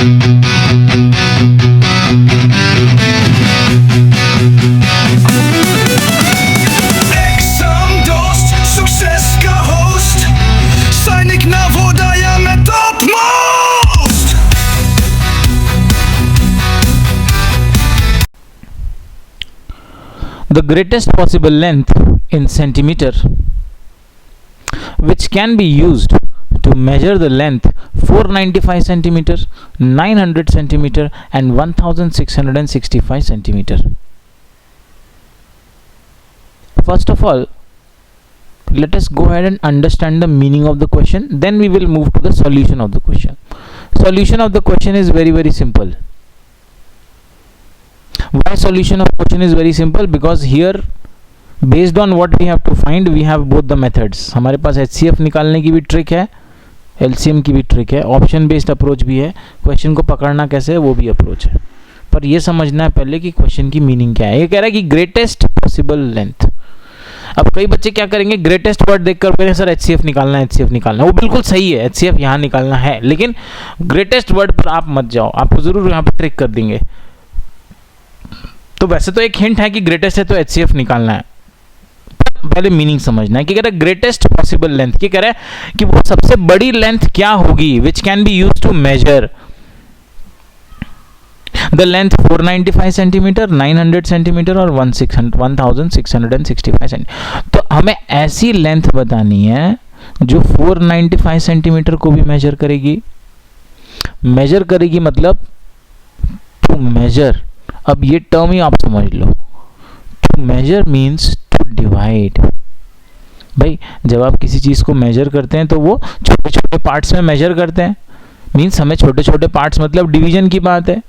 The greatest possible length in centimeter which can be used to measure the length 495 centimeter, 900 centimeter and 1665 centimeter. First of all, let us go ahead and understand the meaning of the question, then we will move to the solution of the question. Solution of the question is very simple. Why solution of question is very simple? Because here based on what we have to find, we have both the methods. हमारे पास HCF निकालने की भी trick है, LCM की भी trick है, option based approach भी है, क्वेश्चन को पकड़ना कैसे है वो भी अप्रोच है. पर ये समझना है पहले कि क्वेश्चन की मीनिंग क्या है. ये कह रहा है कि ग्रेटेस्ट पॉसिबल लेंथ. अब कई बच्चे क्या करेंगे, ग्रेटेस्ट वर्ड देखकर कहेंगे सर HCF निकालना है, HCF निकालना है. वो बिल्कुल सही है, HCF यहाँ निकालना है, लेकिन ग्रेटेस्ट वर्ड पर आप मत जाओ, आपको जरूर यहाँ पर ट्रिक कर देंगे. तो वैसे तो एक हिंट है कि ग्रेटेस्ट है तो HCF निकालना है. पहले मीनिंग समझना है कि कह रहा है ग्रेटेस्ट पॉसिबल लेंथ. क्या कह रहा है कि वो सबसे बड़ी लेंथ क्या होगी which can be used to measure the length 495 centimetre, 900 centimetre और 1665 सेंटीमीटर. तो हमें ऐसी लेंथ बतानी है जो 495 सेंटीमीटर को भी मेजर करेगी. मेजर करेगी मतलब टू मेजर. अब ये टर्म ही आप समझ लो. To measure means to divide. भाई जब आप किसी चीज को मेजर करते हैं तो वो छोटे छोटे पार्ट्स में मेजर करते हैं. मीन्स हमें छोटे छोटे पार्ट्स मतलब डिवीजन की बात है.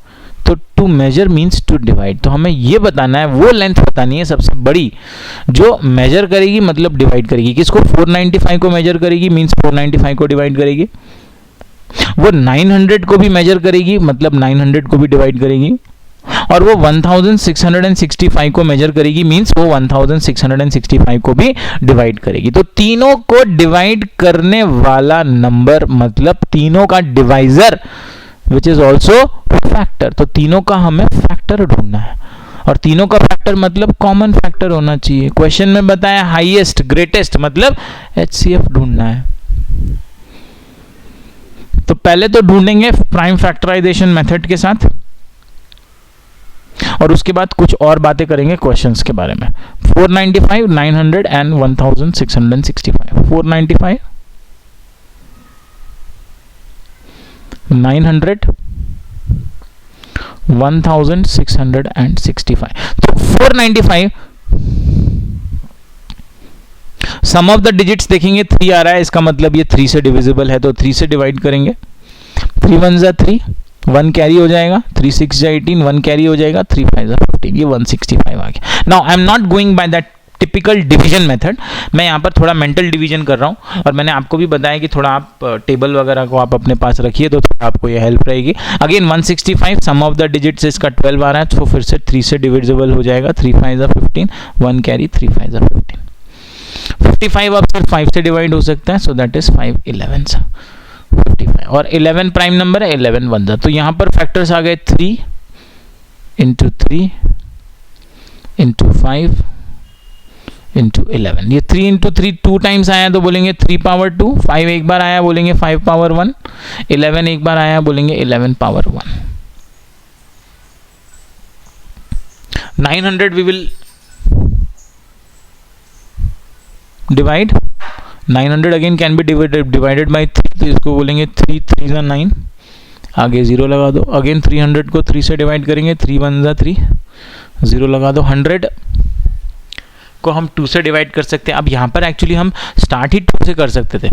तो to measure means to divide. तो हमें ये बताना है, वो लेंथ बतानी है सबसे बड़ी जो मेजर करेगी मतलब डिवाइड करेगी. किसको? 495 को मेजर करेगी मीन्स 495 को डिवाइड करेगी. वो 900 को भी मेजर करेगी मतलब 900 को भी डिवाइड करेगी. और वो 1665 को मेजर करेगी मींस वो 1665 को भी डिवाइड करेगी. तो तीनों को डिवाइड करने वाला नंबर मतलब तीनों का divisor which is also factor. तो तीनों का हमें फैक्टर ढूंढना है और तीनों का फैक्टर मतलब कॉमन फैक्टर होना चाहिए. क्वेश्चन में बताया हाईएस्ट ग्रेटेस्ट मतलब HCF ढूंढना है. तो पहले तो ढूंढेंगे प्राइम फैक्टराइजेशन मेथड के साथ और उसके बाद कुछ और बातें करेंगे क्वेश्चंस के बारे में. 495, 900 एंड 1665. 495, 900, 1665. तो 495 सम ऑफ द डिजिट्स देखेंगे 3 आ रहा है, इसका मतलब ये 3 से डिविजिबल है तो 3 से डिवाइड करेंगे. 3 1 जा 3, 1 कैरी हो जाएगा. 3 6 जा 18, 1 कैरी हो जाएगा. 3 5 जा 15, ये 165 आ गया. Now I am not going by that typical division method. मैं यहाँ पर थोड़ा मेंटल डिवीजन कर रहा हूँ और मैंने आपको भी बताया कि थोड़ा आप टेबल वगैरह को आप अपने पास रखिए तो थोड़ा आपको ये हेल्प रहेगी. Again 165 sum of the digits इसका 12 आ रहा है तो फिर से 3 से डिविजिबल हो जाएगा. 3 5 जा 15, 1 कैरी. 3 5 जा 15. 55 अब सिर्फ 5 से डिवाइड हो सकता है सो दैट इज 5 11 55 और 11 प्राइम नंबर है. 11 1 जा. तो यहाँ पर फैक्टर्स आ गए 3 इंटू 3 इंटू 5 इंटू 11. ये 3 इंटू 3 2 टाइम्स आया तो बोलेंगे 3 पावर 2. 5 एक बार आया बोलेंगे 5 पावर 1. 11 एक बार आया बोलेंगे 11 power 1. 900 we will divide. 900 again can be divided by 3 तो इसको बोलेंगे 3 3 जा 9. आगे 0 लगा दो. अगेन 300 को 3 से डिवाइड करेंगे. 3 1 जा 3, 0 लगा दो. 100 को हम 2 से डिवाइड कर सकते हैं. अब यहाँ पर एक्चुअली हम स्टार्ट ही 2 से कर सकते थे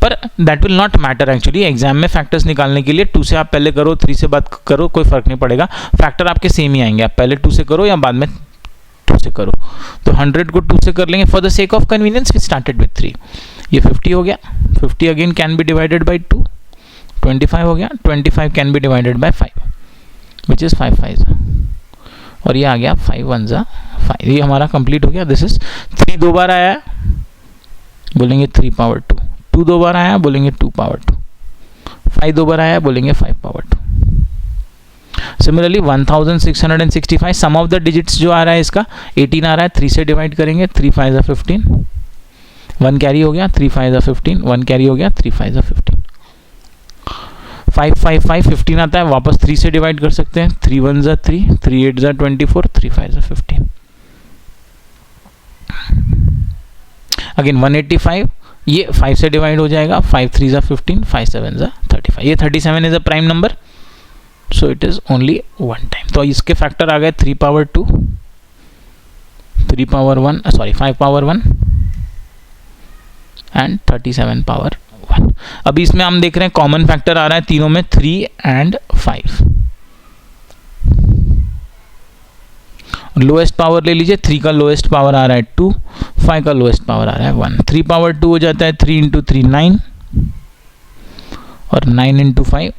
पर that will not matter. Actually exam में फैक्टर्स निकालने के लिए 2 से आप पहले करो 3 से बात करो कोई फर्क नहीं पड़ेगा. फैक्टर आपके सेम ही आएंगे. आप पहले 2 से करो या बाद में 2 से करो. तो 100 को 2 से कर लेंगे for the sake of convenience. We started with 3. ये 50 हो गया. 50 again can be divided by 2. 25 हो गया. 25 can be divided by 5 which is 5 5 और ये आ गया 5 1 जा 5. ये हमारा कंप्लीट हो गया. दिस इज 3 2 बार आया बोलेंगे 3 पावर 2. 2 2 बार आया बोलेंगे 2 पावर 2. 5 2 बार आया बोलेंगे 5 power 2. Similarly 1665 sum of the digits जो आ रहा है इसका 18 आ रहा है, 3 से डिवाइड करेंगे, 3 5 15, 1 कैरी हो गया, 3 5 15, 1 कैरी हो गया, 3 5 15, 5 5 5 15 आता है, वापस 3 से डिवाइड कर सकते हैं, 3 1 3, 3 8 24, 3 5 15, अगेन 185, ये 5 से डिवाइड हो जाएगा, 5 3 15, 5 7 35, ये 37 is a prime number, so it is only 1 time. तो इसके फैक्टर आ गए 3 power 2, 3 power 1, sorry 5 power 1 and 37 power 1। अभी इसमें हम देख रहे हैं कॉमन फैक्टर आ रहा है तीनों में 3 एंड 5। लोएस्ट पावर ले लीजिए, 3 का लोएस्ट पावर आ रहा है 2, 5 का लोएस्ट पावर आ रहा है 1। 3 पावर 2 हो जाता है 3 इंटू 3 9 और 9 इंटू 5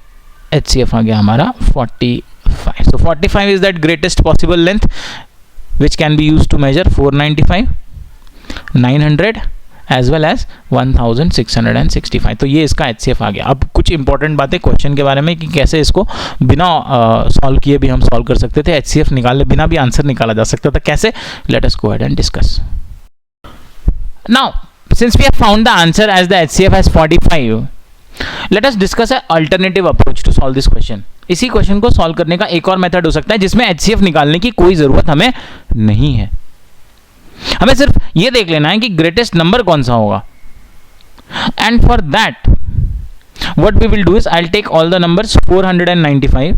HCF आ गया हमारा 45। So 45 is that greatest possible length which can be used to measure 495, 900 as well as 1665। तो ये इसका HCF आ गया। अब कुछ इंपॉर्टेंट बातें क्वेश्चन के बारे में कि कैसे इसको बिना सॉल्व किए भी हम सॉल्व कर सकते थे, HCF निकाले बिना भी आंसर निकाला जा सकता था। कैसे? Let us go ahead and discuss. Now since we have found the answer as the HCF as 45, let us discuss a alternative approach to solve this question. इसी क्वेश्चन को सॉल्व करने का एक और मेथड हो सकता है जिसमें HCF निकालने की कोई जरूरत हमें नहीं है। हमें सिर्फ ये देख लेना है कि ग्रेटेस्ट नंबर कौन सा होगा, and for that what we will do is I will take all the numbers 495,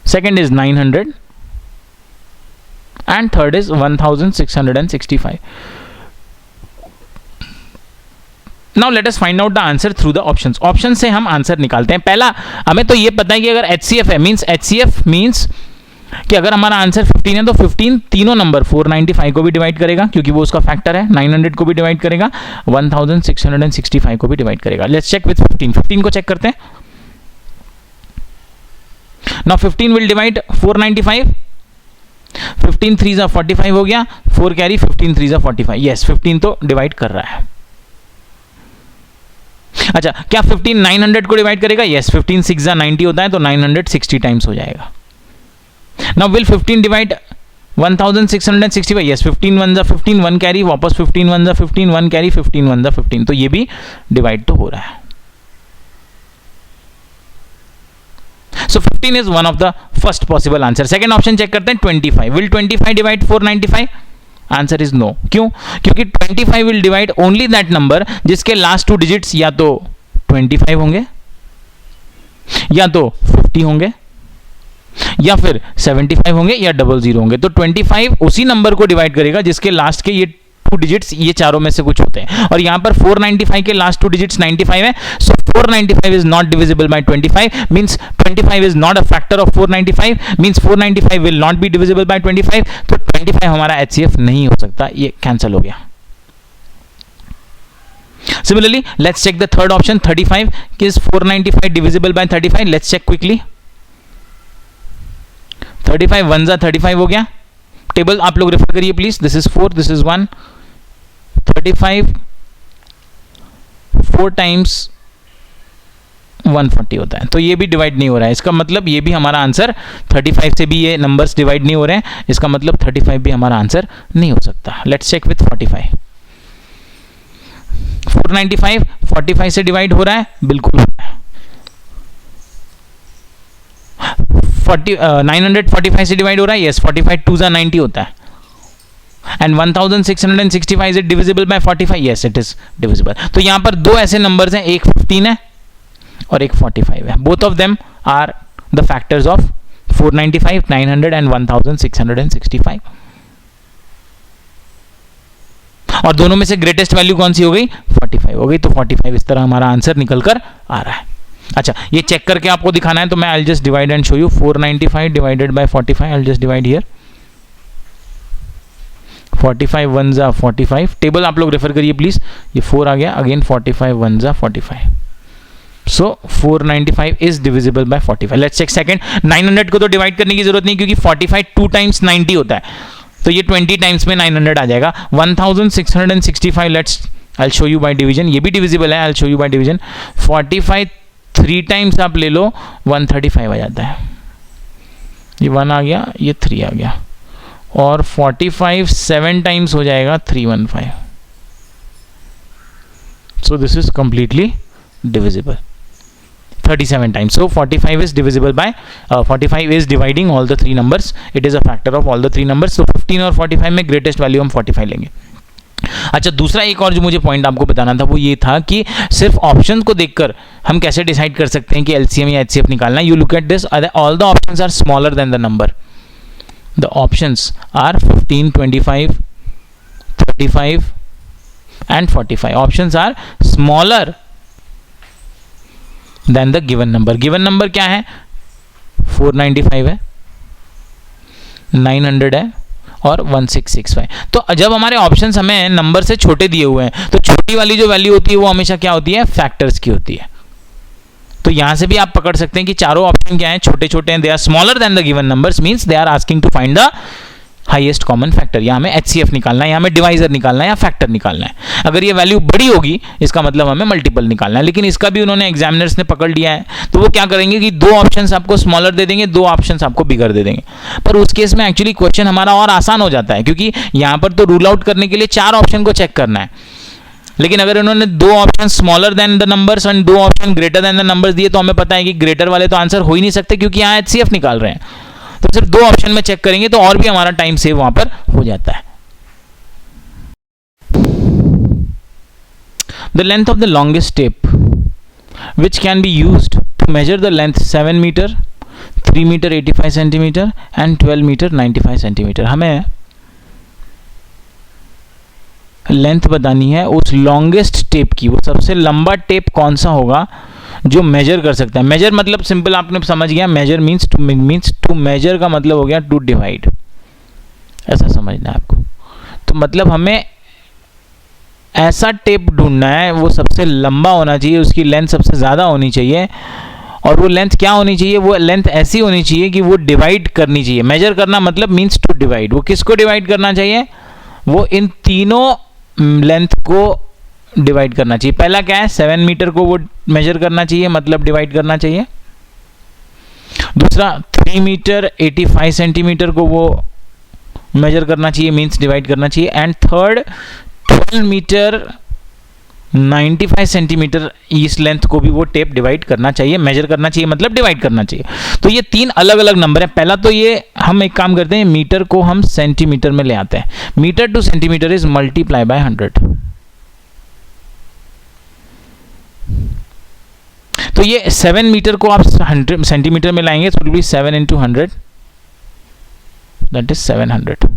second is 900 and third is 1665. Now let us find out the answer through the options. Option से हम answer निकालते हैं। पहला हमें तो ये पता है कि अगर HCF है HCF मीन्स कि अगर हमारा आंसर 15 है तो 15 तीनों नंबर 495 को भी डिवाइड करेगा क्योंकि वो उसका फैक्टर है, 900 को भी डिवाइड करेगा, 1665 को भी डिवाइड करेगा। लेट्स चेक विथ 15 को चेक करते हैं। Now 15 will divide 495, 15 3 जा 45 हो गया, 4 कैरी, 15 3 जा 45, यस 15 तो डिवाइड कर रहा है। अच्छा, क्या 15 900 को डिवाइड करेगा? यस, 15 6 जा 90 होता है तो 960 टाइम्स हो जाएगा। Now will 15 divide 1665? यस, 15 1 जा 15, 1 कैरी, वापस 15 1 जा 15, 1 कैरी, 15 1 जा 15, तो ये भी डिवाइड तो हो रहा है। So 15 is one of the first possible answer. Second option check करते हैं 25. Will 25 divide 495? Answer is no. क्यों? क्योंकि 25 will divide only that number जिसके last 2 digits या तो 25 होंगे या तो 50 होंगे या फिर 75 होंगे या 00 होंगे। तो 25 उसी नंबर को डिवाइड करेगा जिसके लास्ट के ये 2 डिजिट्स ये चारों में से कुछ होते हैं, और यहाँ पर 495 के लास्ट 2 डिजिट्स 95 है, सो 495 is not divisible by 25, means 25 is not a factor of 495, means 495 will not be divisible by 25, तो 25 हमारा HCF नहीं हो सकता, ये कैंसिल हो गया। Similarly, let's check the third option 35. Is 495 divisible by 35? Let's check quickly. 35 1 जा 35 हो गया। टेबल आप लोग रेफर करिए please. This is 4, this is 1, 35 4 times 140 होता है, तो ये भी डिवाइड नहीं हो रहा है। इसका मतलब ये भी हमारा आंसर 35 से भी ये नंबर्स डिवाइड नहीं हो रहे हैं, इसका मतलब 35 भी हमारा आंसर नहीं हो सकता। Let's check with 45। 495 45 से डिवाइड हो रहा है, बिल्कुल हो रहा है। 945 से डिवाइड हो रहा है, यस 45 2 जा 90 होता है। And 1665 is it divisible by 45? Yes it is divisible. तो यहां पर दो ऐसे नंबर्स हैं, एक 15 है और एक 45 है। Both of them are the factors of 495, 900 and 1665, और दोनों में से ग्रेटेस्ट वैल्यू कौन सी हो गई? 45 हो गई। तो 45 इस तरह हमारा आंसर निकल कर आ रहा है। अच्छा, ये चेक करके आपको दिखाना है तो मैं I will just divide and show you. 495 divided by 45, I will just divide here. 45 1 जा 45, टेबल आप लोग रेफर करिए प्लीज। ये 4 आ गया, अगेन 45 1 जा 45, so 495 is divisible by 45। Let's check second. 900 को तो डिवाइड करने की जरूरत नहीं क्योंकि 45 2 टाइम्स 90 होता है, तो ये 20 टाइम्स में 900 आ जाएगा। 1665 let's I will show you by division, ये भी डिविजिबल है, I will show you by division. 45 3 times आप ले लो 135 आ जाता है। ये 1 आ गया, ये 3 आ गया, और 45 7 टाइम्स हो जाएगा 315। सो this is completely divisible 37 times. So 45 is divisible by 45 is dividing all the 3 numbers. It is a factor of all the 3 numbers. So 15 और 45 में ग्रेटेस्ट वैल्यू हम 45 लेंगे। अच्छा, दूसरा एक और जो मुझे पॉइंट आपको बताना था वो ये था कि सिर्फ ऑप्शन को देखकर हम कैसे डिसाइड कर सकते हैं कि एलसीएम या एचसीएफ निकालना है। You look at this, all the options are smaller than the number. The options are 15, 25, 35 and 45. Options are smaller than the given number. Given number क्या है? 495 है, 900 है और 1665। तो जब हमारे ऑप्शंस हमें नंबर से छोटे दिए हुए हैं तो छोटी वाली जो वैल्यू होती है वो हमेशा क्या होती है? फैक्टर्स की होती है। तो यहां से भी आप पकड़ सकते हैं कि चारों ऑप्शन क्या हैं? छोटे छोटे हैं, they are smaller than the given numbers, means they are asking to find the highest common factor. यहाँ हमें एचसीएफ निकालना है, यहाँ हमें डिवाइजर निकालना है या फैक्टर निकालना है। अगर ये वैल्यू बड़ी होगी इसका मतलब हमें मल्टीपल निकालना है, लेकिन इसका भी उन्होंने एग्जामिनर्स ने पकड़ लिया है। तो वो क्या करेंगे कि 2 ऑप्शंस आपको स्मॉलर दे देंगे, 2 ऑप्शंस आपको बिगर दे देंगे। पर उस केस में एक्चुअली क्वेश्चन हमारा और आसान हो जाता है, क्योंकि यहाँ पर तो रूल आउट करने के लिए 4 ऑप्शन को चेक करना है। लेकिन अगर इन्होंने 2 option smaller than the numbers और 2 option greater than the numbers दिए तो हमें पता है कि ग्रेटर वाले तो आंसर हो ही नहीं सकते, क्योंकि यहाँ एचसीएफ निकाल रहे हैं। तो सिर्फ 2 ऑप्शन में चेक करेंगे तो और भी हमारा टाइम सेव वहां पर हो जाता है। The length of the longest tape which can be used to measure the length 7 metre, 3 metre 85 centimetre and 12 metre 95 centimetre. हमें लेंथ बतानी है उस लॉन्गेस्ट टेप की। वो सबसे लंबा टेप कौन सा होगा जो मेजर कर सकता है? मेजर मतलब सिंपल आपने समझ गया, मेजर मींस टू मेजर का मतलब हो गया टू डिवाइड, ऐसा समझना है आपको। तो मतलब हमें ऐसा टेप ढूंढना है, वो सबसे लंबा होना चाहिए, उसकी लेंथ सबसे ज़्यादा होनी चाहिए, और वो लेंथ क्या होनी चाहिए? वो लेंथ ऐसी होनी चाहिए कि वो डिवाइड करनी चाहिए। मेजर करना मतलब मीन्स टू डिवाइड। वो किसको डिवाइड करना चाहिए? वो इन तीनों लेंथ को डिवाइड करना चाहिए। पहला क्या है? 7 मीटर को वो मेजर करना चाहिए, मतलब डिवाइड करना चाहिए। दूसरा 3 मीटर 85 सेंटीमीटर को वो मेजर करना चाहिए, मींस डिवाइड करना चाहिए। एंड थर्ड 12 मीटर 95 सेंटीमीटर इस लेंथ को भी वो टेप डिवाइड करना चाहिए, मेजर करना चाहिए मतलब डिवाइड करना चाहिए। तो ये 3 अलग अलग नंबर हैं। पहला तो ये हम एक काम करते हैं, मीटर को हम सेंटीमीटर में ले आते हैं। Metre to centimetre is multiply by 100। तो ये 7 मीटर को आप 100 सेंटीमीटर में लाएंगे तो भी 7 into 100 that is 700।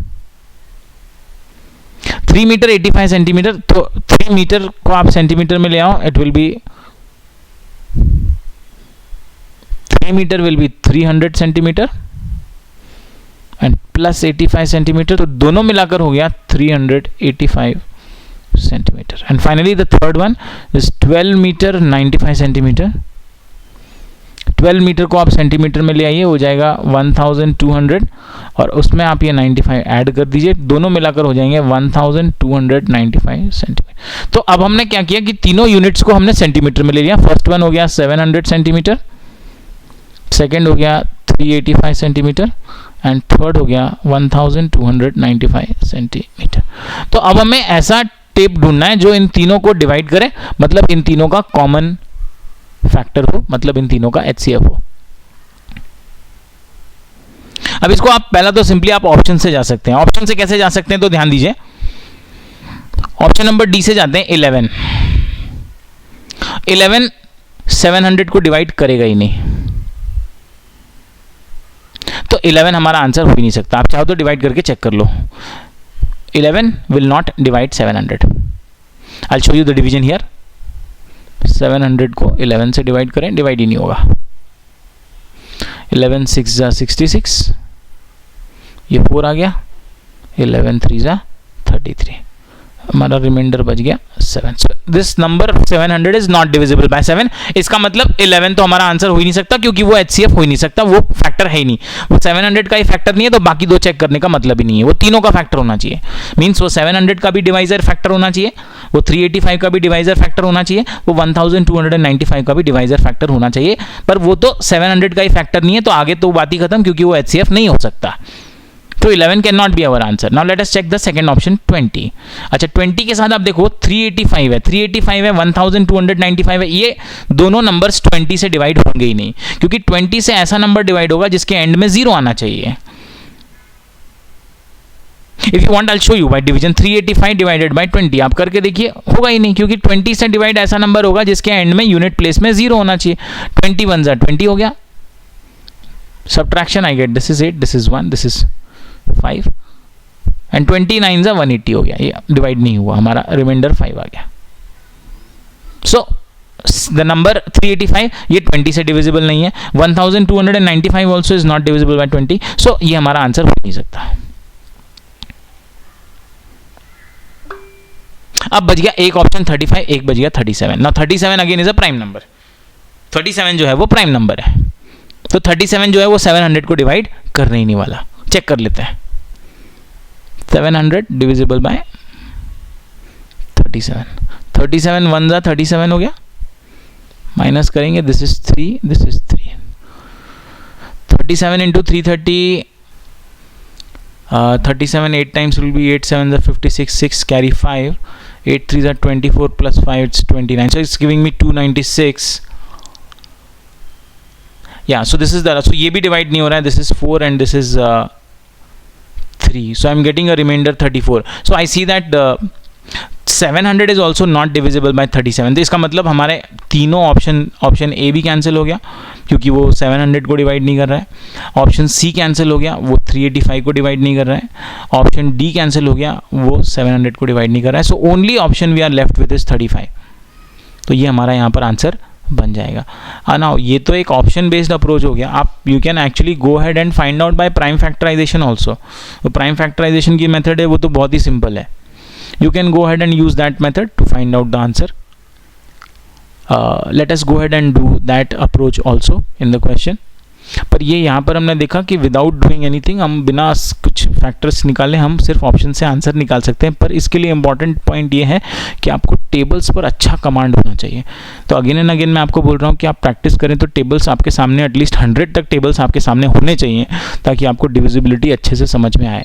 3 metre 85 centimetre, तो 3 मीटर को आप सेंटीमीटर में ले आओ, it will be 3 metre will be 300 centimetre and plus 85 centimetre, तो दोनों मिलाकर हो गया 385 centimetre. And finally the third one is 12 metre 95 centimetre. 12 metre को आप सेंटीमीटर में ले आइए, हो जाएगा 1200 और उसमें आप ये 95 ऐड कर दीजिए, दोनों मिलाकर हो जाएंगे 1295 सेंटीमीटर। तो अब हमने क्या किया कि तीनों यूनिट्स को हमने सेंटीमीटर में ले लिया। फर्स्ट वन हो गया 700 सेंटीमीटर, सेकेंड हो गया 385 सेंटीमीटर एंड थर्ड हो गया 1295 सेंटीमीटर। तो अब हमें ऐसा टेप ढूंढना है जो इन तीनों को डिवाइड करे, मतलब इन तीनों का कॉमन फैक्टर हो, मतलब इन तीनों का एचसीएफ हो। अब इसको आप पहला तो सिंपली आप ऑप्शन से जा सकते हैं। ऑप्शन से कैसे जा सकते हैं तो ध्यान दीजिए, ऑप्शन नंबर डी से जाते हैं। 11 700 को डिवाइड करेगा ही नहीं, तो 11 हमारा आंसर हो ही नहीं सकता। आप चाहो तो डिवाइड करके चेक कर लो। 11 will not divide 700. I'll show you the division here. 700 को 11 से डिवाइड करें, डिवाइड ही नहीं होगा। 11 6 जा 66, ये 4 आ गया, 11 3 जा 33, हमारा रिमाइंडर बच गया 7. So this number 700 is not divisible by 7. इसका मतलब 11 तो हमारा आंसर हो ही नहीं सकता, क्योंकि वो HCF हो ही नहीं सकता, वो फैक्टर है ही नहीं. वो 700 का ही फैक्टर नहीं है, तो बाकी दो चेक करने का मतलब ही नहीं है. वो तीनों का फैक्टर होना चाहिए. मीन्स वो 700 का भी डिवाइजर फैक्टर होना चाहिए, वो 385 का भी डिवाइजर फैक्टर होना चाहिए, वो 1295 का भी डिवाइजर फैक्टर होना चाहिए. पर वो तो 700 का ही फैक्टर नहीं है, तो आगे तो बात ही खत्म, क्योंकि वो HCF नहीं हो सकता. तो 11 can not be our answer. Now let us check the second option 20. अच्छा 20 के साथ आप देखो 385 है, 385 है, 1295 है. ये दोनों नंबर्स 20 से डिवाइड होंगे ही नहीं, क्योंकि 20 से ऐसा नंबर डिवाइड होगा जिसके एंड में 0 आना चाहिए. If you want I will show you by division. 385 divided by 20 आप करके देखिए, होगा ही नहीं, क्योंकि 20 से डिवाइड ऐसा नंबर होगा जिसके एंड में यूनिट प्लेस में 0 होना चाहिए. 21 20 हो गया. Subtraction I get this is 8, this is 1, this is 5 and 29 180 हो गया. ये डिवाइड नहीं हुआ, हमारा रिमाइंडर 5 आ गया. सो द नंबर 385 ये 20 से डिविजिबल नहीं है. 1295 also is not divisible by 20. सो ये हमारा आंसर हो नहीं सकता. अब बच गया एक ऑप्शन 35, एक बच गया 37. Now 37 again is a prime number. 37 जो है वो प्राइम नंबर है, तो 37 जो है वो 700 को डिवाइड करने ही नहीं वाला. चेक कर लेते हैं. 700 डिविजिबल बाय 37. 37 1 जा 37 हो गया. माइनस करेंगे, this is 3, this is 3. 37 into 330, 37 8 times will be 8 7 are 56, 6 carry 5, 8 3s are 24 plus 5 it's 29. So it's giving me 296. Yeah, so this is the, so ये भी डिवाइड नहीं हो रहा है. This is 4 and this is 3. So I'm getting a remainder 34. So I see that 700 is also not divisible by 37. तो इसका मतलब हमारे तीनों ऑप्शन ए भी कैंसिल हो गया, क्योंकि वो 700 को डिवाइड नहीं कर रहा है. ऑप्शन सी कैंसिल हो गया, वो 385 को डिवाइड नहीं कर रहा है. ऑप्शन डी कैंसिल हो गया, वो 700 को डिवाइड नहीं कर रहा है. So only option we are left with is 35. तो ये हमारा यहाँ पर आंसर बन जाएगा. नाउ ये तो एक ऑप्शन बेस्ड अप्रोच हो गया. आप you can actually go ahead and find out by prime factorization also. तो प्राइम फैक्टराइजेशन की मेथड है वो तो बहुत ही सिंपल है. You can go ahead and use that method to find out the answer. Let us go ahead and do that approach also in the question. पर ये यहाँ पर हमने देखा कि विदाउट डूइंग एनीथिंग, हम बिना कुछ फैक्टर्स निकाले हम सिर्फ ऑप्शन से आंसर निकाल सकते हैं. पर इसके लिए इंपॉर्टेंट पॉइंट ये है कि आपको टेबल्स पर अच्छा कमांड होना चाहिए. तो अगेन एंड अगेन मैं आपको बोल रहा हूँ कि आप प्रैक्टिस करें तो टेबल्स आपके सामने एटलीस्ट 100 तक टेबल्स आपके सामने होने चाहिए, ताकि आपको डिविजिबिलिटी अच्छे से समझ में आए.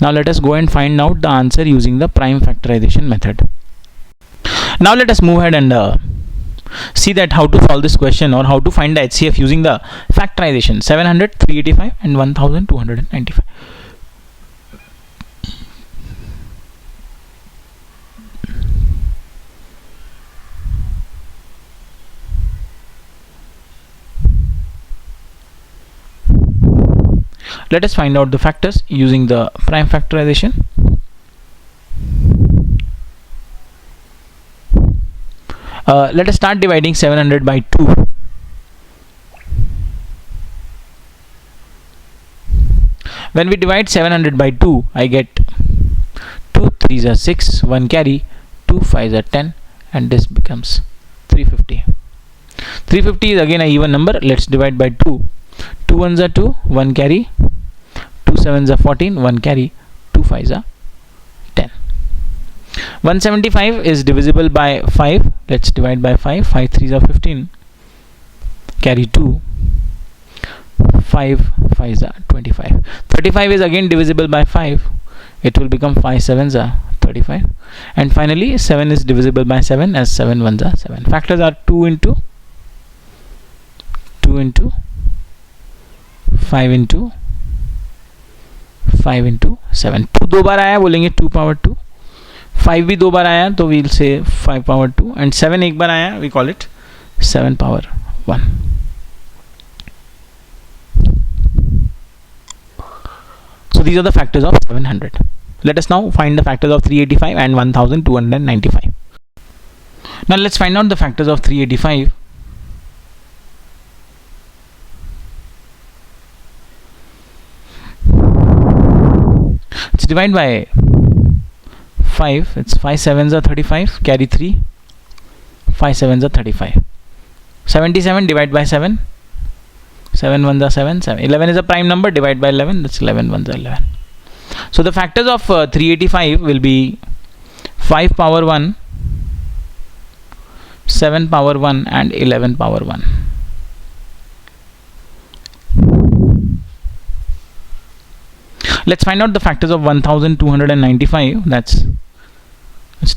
Now let us go and find out the answer using the prime factorization method. Now let us move ahead and see that how to solve this question or how to find the HCF using the factorization. 700, 385 and 1295. Let us find out the factors using the prime factorization. Let us start dividing 700 by 2. When we divide 700 by 2, I get 2 3s are 6, 1 carry, 2 5s are 10, and this becomes 350. 350 is again an even number. Let's divide by 2. 2 1s are 2, 1 carry, 2 7s are 14, 1 carry, 2 5s are 10. 175 is divisible by 5. Let's divide by 5. 5 3s are 15. Carry 2. 5 5s are 25. 35 is again divisible by 5. It will become 5 7s are 35. And finally 7 is divisible by 7, as 7 1s are 7. Factors are 2 into 2 into 5 into 5 into 7. 2 दो बार आया, बोलेंगे 2 power 2. 5 भी दो बार आया, तो we'll say 5 power 2. and 7 एक बार आया, we call it 7 power 1. So these are the factors of 700. Let us now find the factors of 385 and 1295. Now let's find out the factors of 385. Let's divide by 5, it's 5 sevens are 35, carry 3, 5 sevens are 35. 77 divide by 7, 7 ones are 7, 11 is a prime number, divide by 11, that's 11 ones are 11. So the factors of 385 will be 5 power 1, 7 power 1 and 11 power 1. Let's find out the factors of 1295. Let's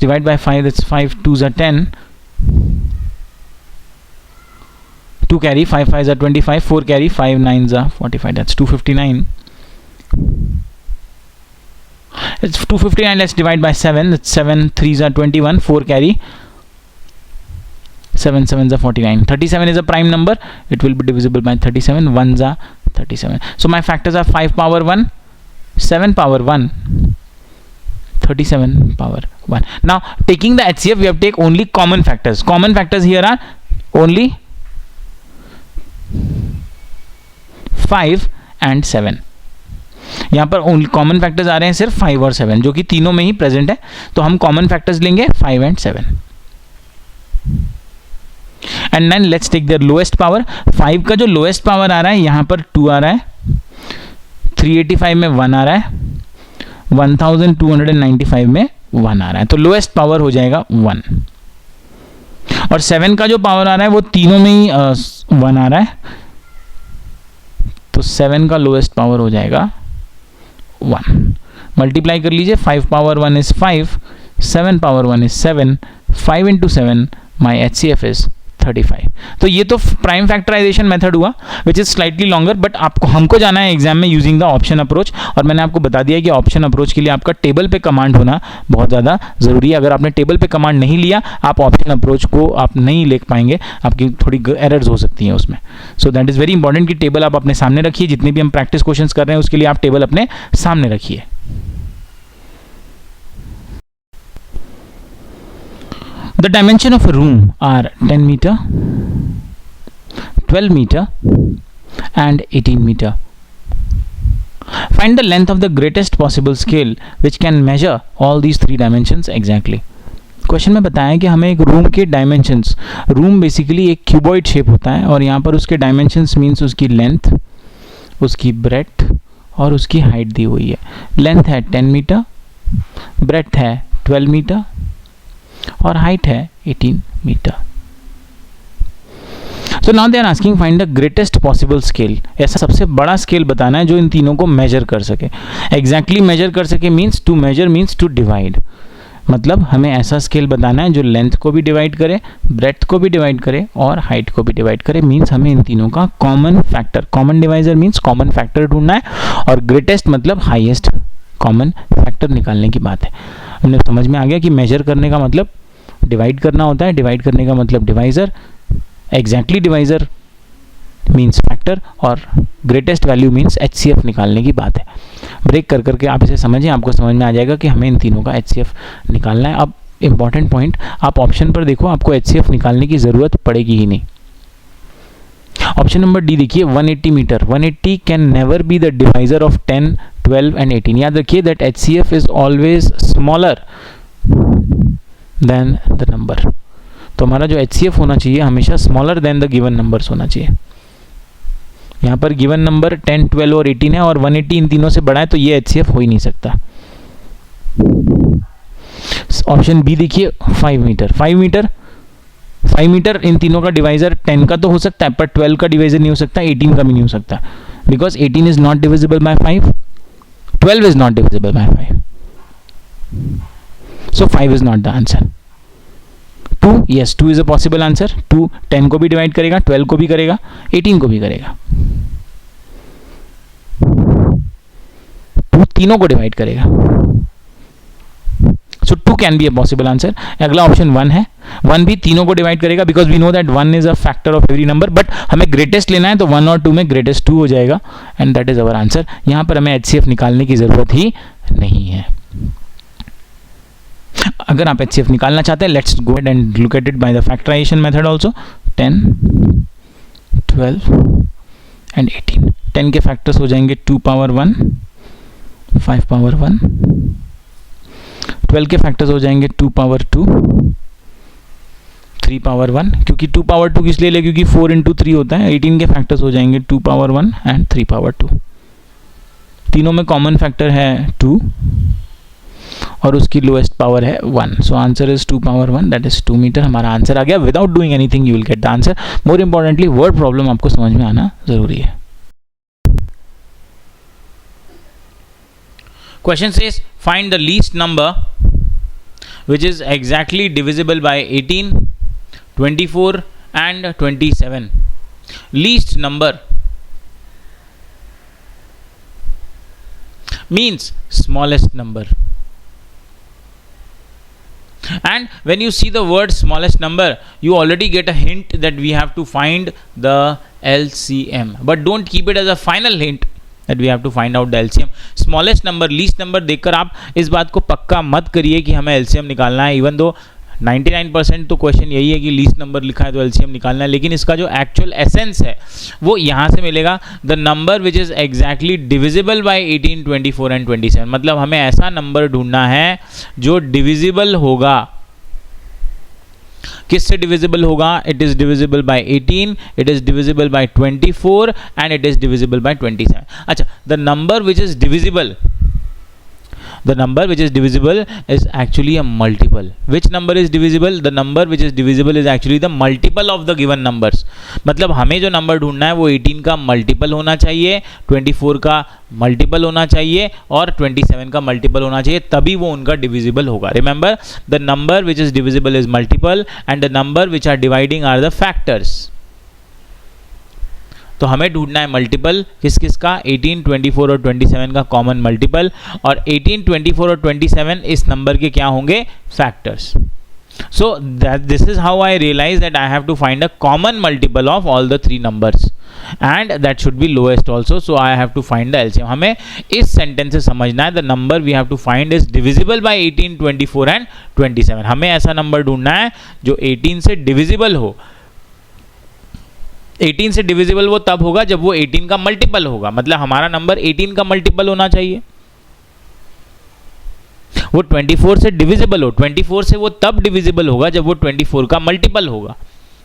divide by 5, that's 5 2s are 10, 2 carry, 5 5s are 25, 4 carry, 5 9s are 45, that's 259. It's 259, let's divide by 7, that's 7 3s are 21, 4 carry, 7 7s are 49. 37 is a prime number, it will be divisible by 37, 1s are 37. So my factors are 5 power 1, 7 power 1, 37 power 1. Now taking the HCF, we have to take only common factors. Common factors here are only 5 and 7. यहाँ पर only common factors आ रहे हैं सिर्फ 5 और 7, जो कि तीनों में ही प्रेजेंट है. तो हम कॉमन फैक्टर्स लेंगे 5 and 7. And then let's take the lowest power. 5 का जो लोएस्ट पावर आ रहा है यहाँ पर 2 आ रहा है, 385 में 1 आ रहा है, 1295 में 1 आ रहा है. तो लोएस्ट पावर हो जाएगा 1. और 7 का जो पावर आ रहा है वो तीनों में ही 1 आ रहा है, तो 7 का लोएस्ट पावर हो जाएगा 1. मल्टीप्लाई कर लीजिए, 5 power 1 is 5, 7 power 1 is 7, 5 into 7 my HCF is 35. तो ये तो प्राइम फैक्टराइजेशन मेथड हुआ which is slightly longer, but आपको हमको जाना है एग्जाम में यूजिंग द ऑप्शन अप्रोच. और मैंने आपको बता दिया कि ऑप्शन अप्रोच के लिए आपका टेबल पे कमांड होना बहुत ज़्यादा ज़रूरी है. अगर आपने टेबल पे कमांड नहीं लिया, आप ऑप्शन अप्रोच को आप नहीं लिख पाएंगे, आपकी थोड़ी एरर्स हो सकती हैं उसमें. So that is very important कि टेबल आप अपने सामने रखिए. जितने भी हम प्रैक्टिस क्वेश्चंस कर रहे हैं उसके लिए आप टेबल अपने सामने रखिए. The dimension of a room are 10 meter, 12 meter and 18 meter. Find the length of the greatest possible scale which can measure all these three dimensions exactly. Question में बताया है कि हमें एक रूम के डायमेंशंस, रूम बेसिकली एक cuboid shape होता है और यहाँ पर उसके डायमेंशंस मीन्स उसकी लेंथ, उसकी ब्रेड्थ और उसकी हाइट दी हुई है. लेंथ है 10 मीटर, ब्रेड्थ है 12 मीटर और हाइट है 18 metre. So now they are asking find the greatest possible scale. ऐसा सबसे बड़ा स्केल बताना है जो इन तीनों को मेजर कर सके. एग्जैक्टली मेजर कर सके means to measure means to divide. मतलब हमें ऐसा स्केल बताना है जो लेंथ को भी डिवाइड करे, ब्रेड्थ को भी डिवाइड करे और हाइट को भी डिवाइड करे. मीन्स हमें इन तीनों का common factor, common divisor means common factor ढूंढना है और ग्रेटेस्ट मतलब हाईएस्ट कॉमन फैक्टर निकालने की बात है. हमने समझ में आ गया कि मेजर करने का मतलब डिवाइड करना होता है, डिवाइड करने का मतलब divisor, exactly divisor means factor और ग्रेटेस्ट वैल्यू मीन्स HCF निकालने की बात है. ब्रेक कर करके आप इसे समझें, आपको समझ में आ जाएगा कि हमें इन तीनों का HCF निकालना है. अब इंपॉर्टेंट पॉइंट, आप ऑप्शन पर देखो, आपको HCF निकालने की ज़रूरत पड़ेगी ही नहीं. ऑप्शन नंबर डी देखिए, 180 metre. 180 can never be the divisor of 10, 12 and 18. याद रखिए that HCF is always smaller than the number. तो हमारा जो HCF होना चाहिए हमेशा smaller than the given numbers होना चाहिए. यहाँ पर गिवन नंबर 10, 12 और 18 है और 180 इन तीनों से बड़ा है, तो ये HCF हो ही नहीं सकता. ऑप्शन बी देखिए, 5 मीटर. 5 मीटर इन तीनों का डिवाइजर 10 का तो हो सकता है, पर 12 का डिवाइजर नहीं हो सकता, 18 का भी नहीं हो सकता, because 18 is not divisible by 5, 12 is not divisible by 5. So 5 is not the answer. 2, yes, 2 is a possible answer. 2 10 को भी डिवाइड करेगा, 12 को भी करेगा, 18 को भी करेगा. 2 तीनों को डिवाइड करेगा. So 2 can be a possible answer. अगला ऑप्शन 1 है. 1 भी तीनों को डिवाइड करेगा because we know that 1 is a factor of every number. But हमें ग्रेटेस्ट लेना है तो 1 और 2 में ग्रेटेस्ट 2 हो जाएगा and that is our answer. यहाँ पर हमें HCF निकालने की जरूरत ही नहीं है. अगर आप HCF निकालना चाहते हैं, let's go ahead and look at it by the factorization method also. 10, 12 and 18. 10 के फैक्टर्स हो जाएंगे 2 पावर 1, 5 पावर 1, 12 के फैक्टर्स हो जाएंगे 2 पावर 2, 3 पावर 1, क्योंकि 2 पावर 2 किस लिए ले, क्योंकि 4 इंटू 3 होता है। 18 के फैक्टर्स हो जाएंगे 2 पावर 1 एंड 3 पावर 2। तीनों में कॉमन फैक्टर है 2 और उसकी लोएस्ट पावर है 1। So answer is 2 power 1, that is 2 metre. हमारा आंसर आ गया। Without doing anything you will get the answer. More importantly word problem आपको समझ में आना जरूरी है। Question says find the least number which is exactly divisible by 18, 24 and 27. Least number means smallest number. And when you see the word smallest number, you already get a hint that we have to find the LCM. But don't keep it as a final hint that we have to find out the LCM. Smallest number, least number देखकर आप इस बात को पक्का मत करिए कि हमें LCM निकालना है। इवन दो 99% तो क्वेश्चन यही है कि लीस्ट नंबर लिखा है तो LCM निकालना है, लेकिन इसका जो एक्चुअल एसेंस है वो यहाँ से मिलेगा। The number which is exactly divisible by 18, 24 and 27। मतलब हमें ऐसा नंबर ढूंढना है जो डिविजिबल होगा। किससे डिविजिबल होगा? It is divisible by 18, it is divisible bye 24 and it is divisible bye 27। अच्छा, the number which is divisible, the number which is divisible is actually a multiple. Which number is divisible? The number which is divisible is actually the multiple of the given numbers. मतलब हमें जो number ढूंढना है वो 18 का multiple होना चाहिए, 24 का मल्टीपल होना चाहिए और 27 का मल्टीपल होना चाहिए, तभी वो उनका डिविजिबल होगा। Remember, the number which is divisible is multiple and the number which are dividing are the factors. तो हमें ढूंढना है मल्टीपल किस किस का? 18, 24 और 27 का कॉमन मल्टीपल, और 18, 24 और 27 इस नंबर के क्या होंगे? Factors. So this is how I realise that I have to find a common multiple of all the three numbers and that should be lowest also. So I have to find the LCM. हमें इस sentence से समझना है the number we have to find is divisible by 18, 24 and 27। हमें ऐसा number ढूंढना है जो 18 से डिविजिबल हो। 18 से डिविजिबल वो तब होगा जब वो 18 का मल्टीपल होगा। मतलब हमारा नंबर 18 का मल्टीपल होना चाहिए। वो 24 से डिविजिबल हो, 24 से वो तब डिविजिबल होगा जब वो 24 का मल्टीपल होगा।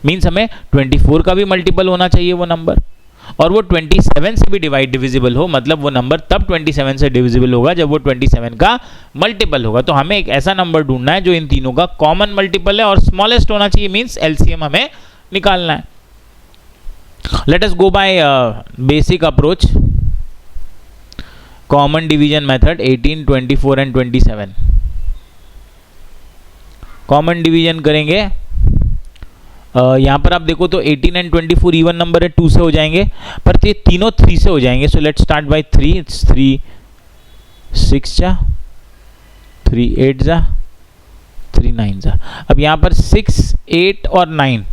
मीन्स हमें 24 का भी मल्टीपल होना चाहिए वो नंबर, और वो 27 से भी डिविजिबल हो, मतलब वो नंबर तब 27 से डिविजिबल होगा जब वो 27 का मल्टीपल होगा। तो हमें एक ऐसा नंबर ढूंढना है जो इन तीनों का कॉमन मल्टीपल है और स्मॉलेस्ट होना चाहिए। मीन्स एलसीएम हमें निकालना है। Let us go by basic approach, common division method 18, 24 and 27। Common division करेंगे। यहाँ पर आप देखो तो 18 एंड 24 इवन नंबर है, 2 से हो जाएंगे, पर ये तीनों 3 से हो जाएंगे। So let's start by 3। It's 3 6 जा, 3 8 जा, 3 9 जा। अब यहाँ पर 6, 8 और 9,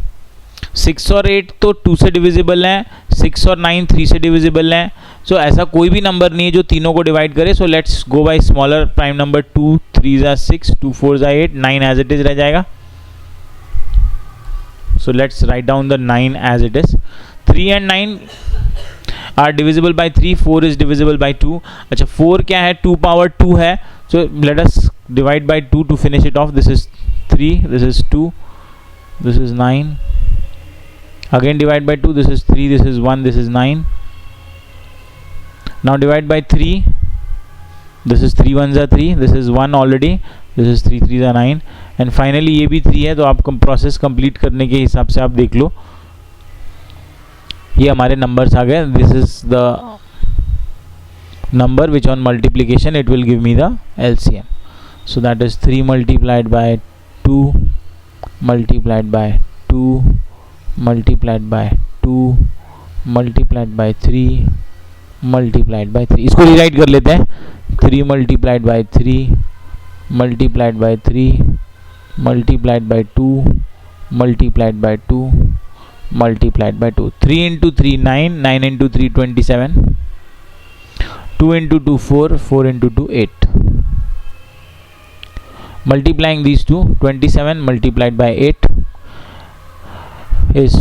6 और 8 तो 2 से डिविजिबल हैं, 6 और 9 3 से डिविजिबल हैं। सो ऐसा कोई भी नंबर नहीं है जो तीनों को डिवाइड करे। So let's go by smaller prime number. 2 3 जा 6, 2 4 जा 8, 9 एज इट इज रह जाएगा। So let's write down the 9 as it is. 3 and 9 are divisible by 3, 4 is divisible by 2। अच्छा, 4 क्या है? 2 पावर 2 है। So let us divide by 2 to finish it off. This is 3, this is 2, this is 9। Again divide by 2, this is 3, this is 1, this is 9. Now divide by 3, this is 3 1s are 3, this is 1 already, this is 3 3s are 9, and finally ये भी 3 है। तो आप process complete करने के हिसाब से आप देख लो, ये हमारे नंबर्स आ गए। This is the number which on multiplication it will give me the LCM. So that is 3 multiplied by 2 multiplied by 2 multiplied by 2 multiplied by 3 multiplied by 3। इसको रिराइट कर लेते हैं। 3 multiplied by 3 multiplied by 3 multiplied by 2 multiplied by 2 multiplied by 2। 3 into 3 9, 9 into 3 27, 2 into 2 4, 4 into 2 8। Multiplying these two, 27 multiplied by 8 is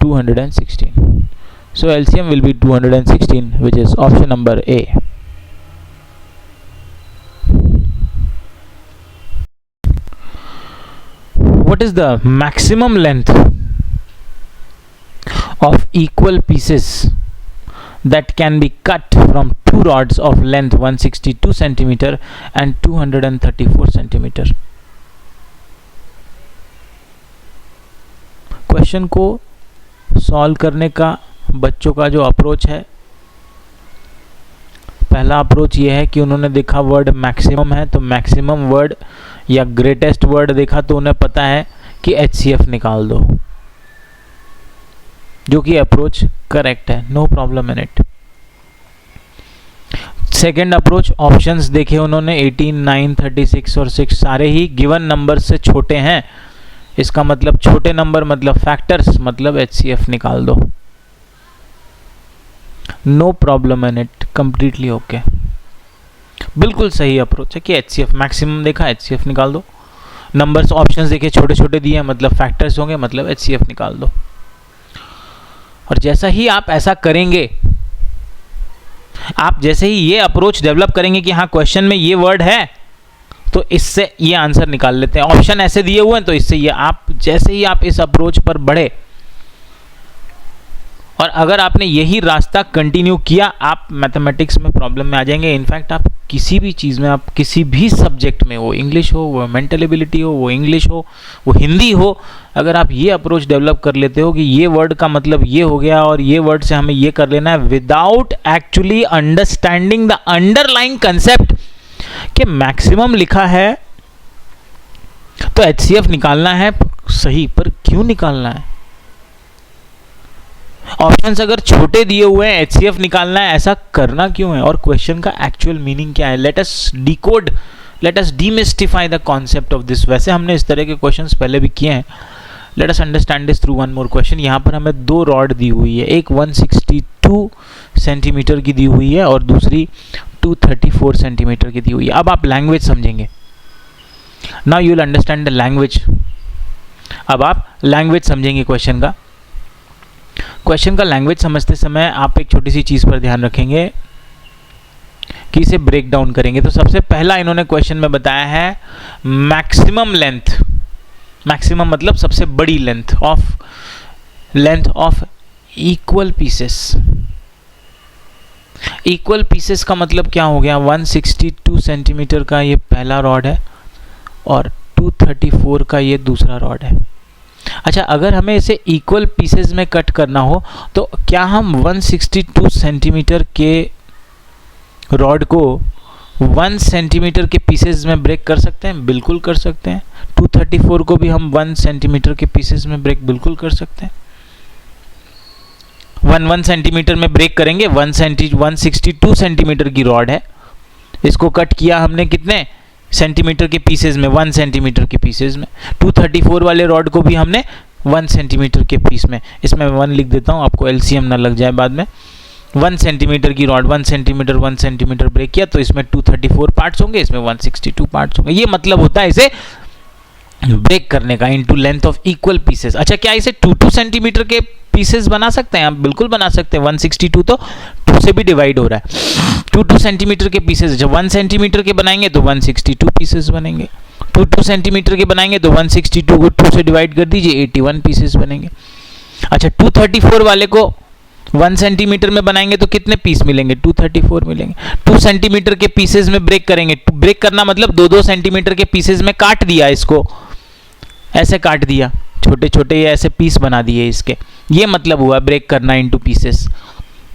216. So LCM will be 216, which is option number A. what is the maximum length of equal pieces that can be cut from two rods of length 162 centimeter and 234 centimeter? Question को solve करने का बच्चों का जो approach है, पहला approach ये है कि उन्होंने देखा वर्ड मैक्सिमम है, तो मैक्सिमम वर्ड या ग्रेटेस्ट वर्ड देखा तो उन्हें पता है कि HCF निकाल दो, जो कि अप्रोच करेक्ट है, no problem in it. Second approach, options देखे उन्होंने 18, 9, 36 और 6 सारे ही गिवन नंबर से छोटे हैं, इसका मतलब छोटे नंबर मतलब फैक्टर्स, मतलब HCF निकाल दो, no problem in it, completely okay. बिल्कुल सही अप्रोच है कि HCF मैक्सिमम देखा, HCF निकाल दो, नंबर्स ऑप्शंस देखे छोटे छोटे दिए मतलब फैक्टर्स होंगे, मतलब HCF निकाल दो। और जैसा ही आप ऐसा करेंगे, आप जैसे ही ये अप्रोच डेवलप करेंगे कि हाँ क्वेश्चन में ये वर्ड है, तो इससे ये आंसर निकाल लेते हैं, ऑप्शन ऐसे दिए हुए हैं तो इससे ये, आप जैसे ही आप इस अप्रोच पर बढ़े और अगर आपने यही रास्ता कंटिन्यू किया, आप मैथमेटिक्स में प्रॉब्लम में आ जाएंगे। इनफैक्ट आप किसी भी चीज़ में, आप किसी भी सब्जेक्ट में, वो इंग्लिश हो, वो मेंटल एबिलिटी हो, वो इंग्लिश हो, वो हिंदी हो, अगर आप ये अप्रोच डेवलप कर लेते हो कि ये वर्ड का मतलब ये हो गया और ये वर्ड से हमें ये कर लेना है, without actually understanding the underlying concept कि मैक्सिमम लिखा है तो HCF निकालना है, सही, पर क्यों निकालना है? ऑप्शंस अगर छोटे दिए हुए हैं, HCF निकालना है, ऐसा करना क्यों है? और क्वेश्चन का एक्चुअल मीनिंग क्या है? Let us decode, let us demystify the concept of this. वैसे हमने इस तरह के क्वेश्चंस पहले भी किए हैं, let us understand this through one more question. यहाँ पर हमें दो रॉड दी हुई है, एक 162 सेंटीमीटर की दी हुई है और दूसरी 234 सेंटीमीटर की दी हुई है। अब आप लैंग्वेज समझेंगे, now you will understand the language. अब आप लैंग्वेज समझेंगे क्वेश्चन का। क्वेश्चन का लैंग्वेज समझते समय आप एक छोटी सी चीज़ पर ध्यान रखेंगे कि इसे ब्रेक डाउन करेंगे। तो सबसे पहला इन्होंने क्वेश्चन में बताया है मैक्सिमम लेंथ, मैक्सिमम मतलब सबसे बड़ी length of equal pieces. Equal pieces का मतलब क्या हो गया? 162 सेंटीमीटर का ये पहला रॉड है और 234 का ये दूसरा रॉड है। अच्छा, अगर हमें इसे इक्वल पीसेस में कट करना हो तो क्या हम 162 सेंटीमीटर के रॉड को 1 सेंटीमीटर के पीसेस में ब्रेक कर सकते हैं? बिल्कुल कर सकते हैं। 234 को भी हम 1 सेंटीमीटर के पीसेस में ब्रेक बिल्कुल कर सकते हैं। 1 सेंटीमीटर में ब्रेक करेंगे। 162 सेंटीमीटर की रॉड है, इसको कट किया हमने कितने सेंटीमीटर के पीसेस में? 1 सेंटीमीटर के पीसेस में। 234 वाले रॉड को भी हमने 1 सेंटीमीटर के पीस में, इसमें 1 लिख देता हूँ आपको एलसीएम ना लग जाए बाद में। 1 सेंटीमीटर की रॉड 1 सेंटीमीटर ब्रेक किया तो इसमें 234 पार्ट्स होंगे, इसमें 162 पार्ट्स होंगे। ये मतलब होता है इसे ब्रेक करने का into length of equal pieces. अच्छा, क्या इसे 2 सेंटीमीटर के पीसेस बना सकते हैं? आप बिल्कुल बना सकते हैं। 162 तो 2 से भी डिवाइड हो रहा है। 2 सेंटीमीटर के पीसेस, जब 1 सेंटीमीटर के बनाएंगे तो 162 पीसेस बनेंगे। 2 सेंटीमीटर के बनाएंगे तो 162 को 2 से डिवाइड कर दीजिए, 81 पीसेस बनेंगे। अच्छा, 234 वाले को 1 सेंटीमीटर में बनाएंगे तो कितने पीस मिलेंगे? 234 मिलेंगे। 2 सेंटीमीटर के पीसेस में ब्रेक करेंगे। ब्रेक करना मतलब 2 सेंटीमीटर के पीसेस में काट दिया, इसको ऐसे काट दिया, छोटे छोटे ऐसे पीस बना दिए इसके। ये मतलब हुआ ब्रेक करना इनटू पीसेस,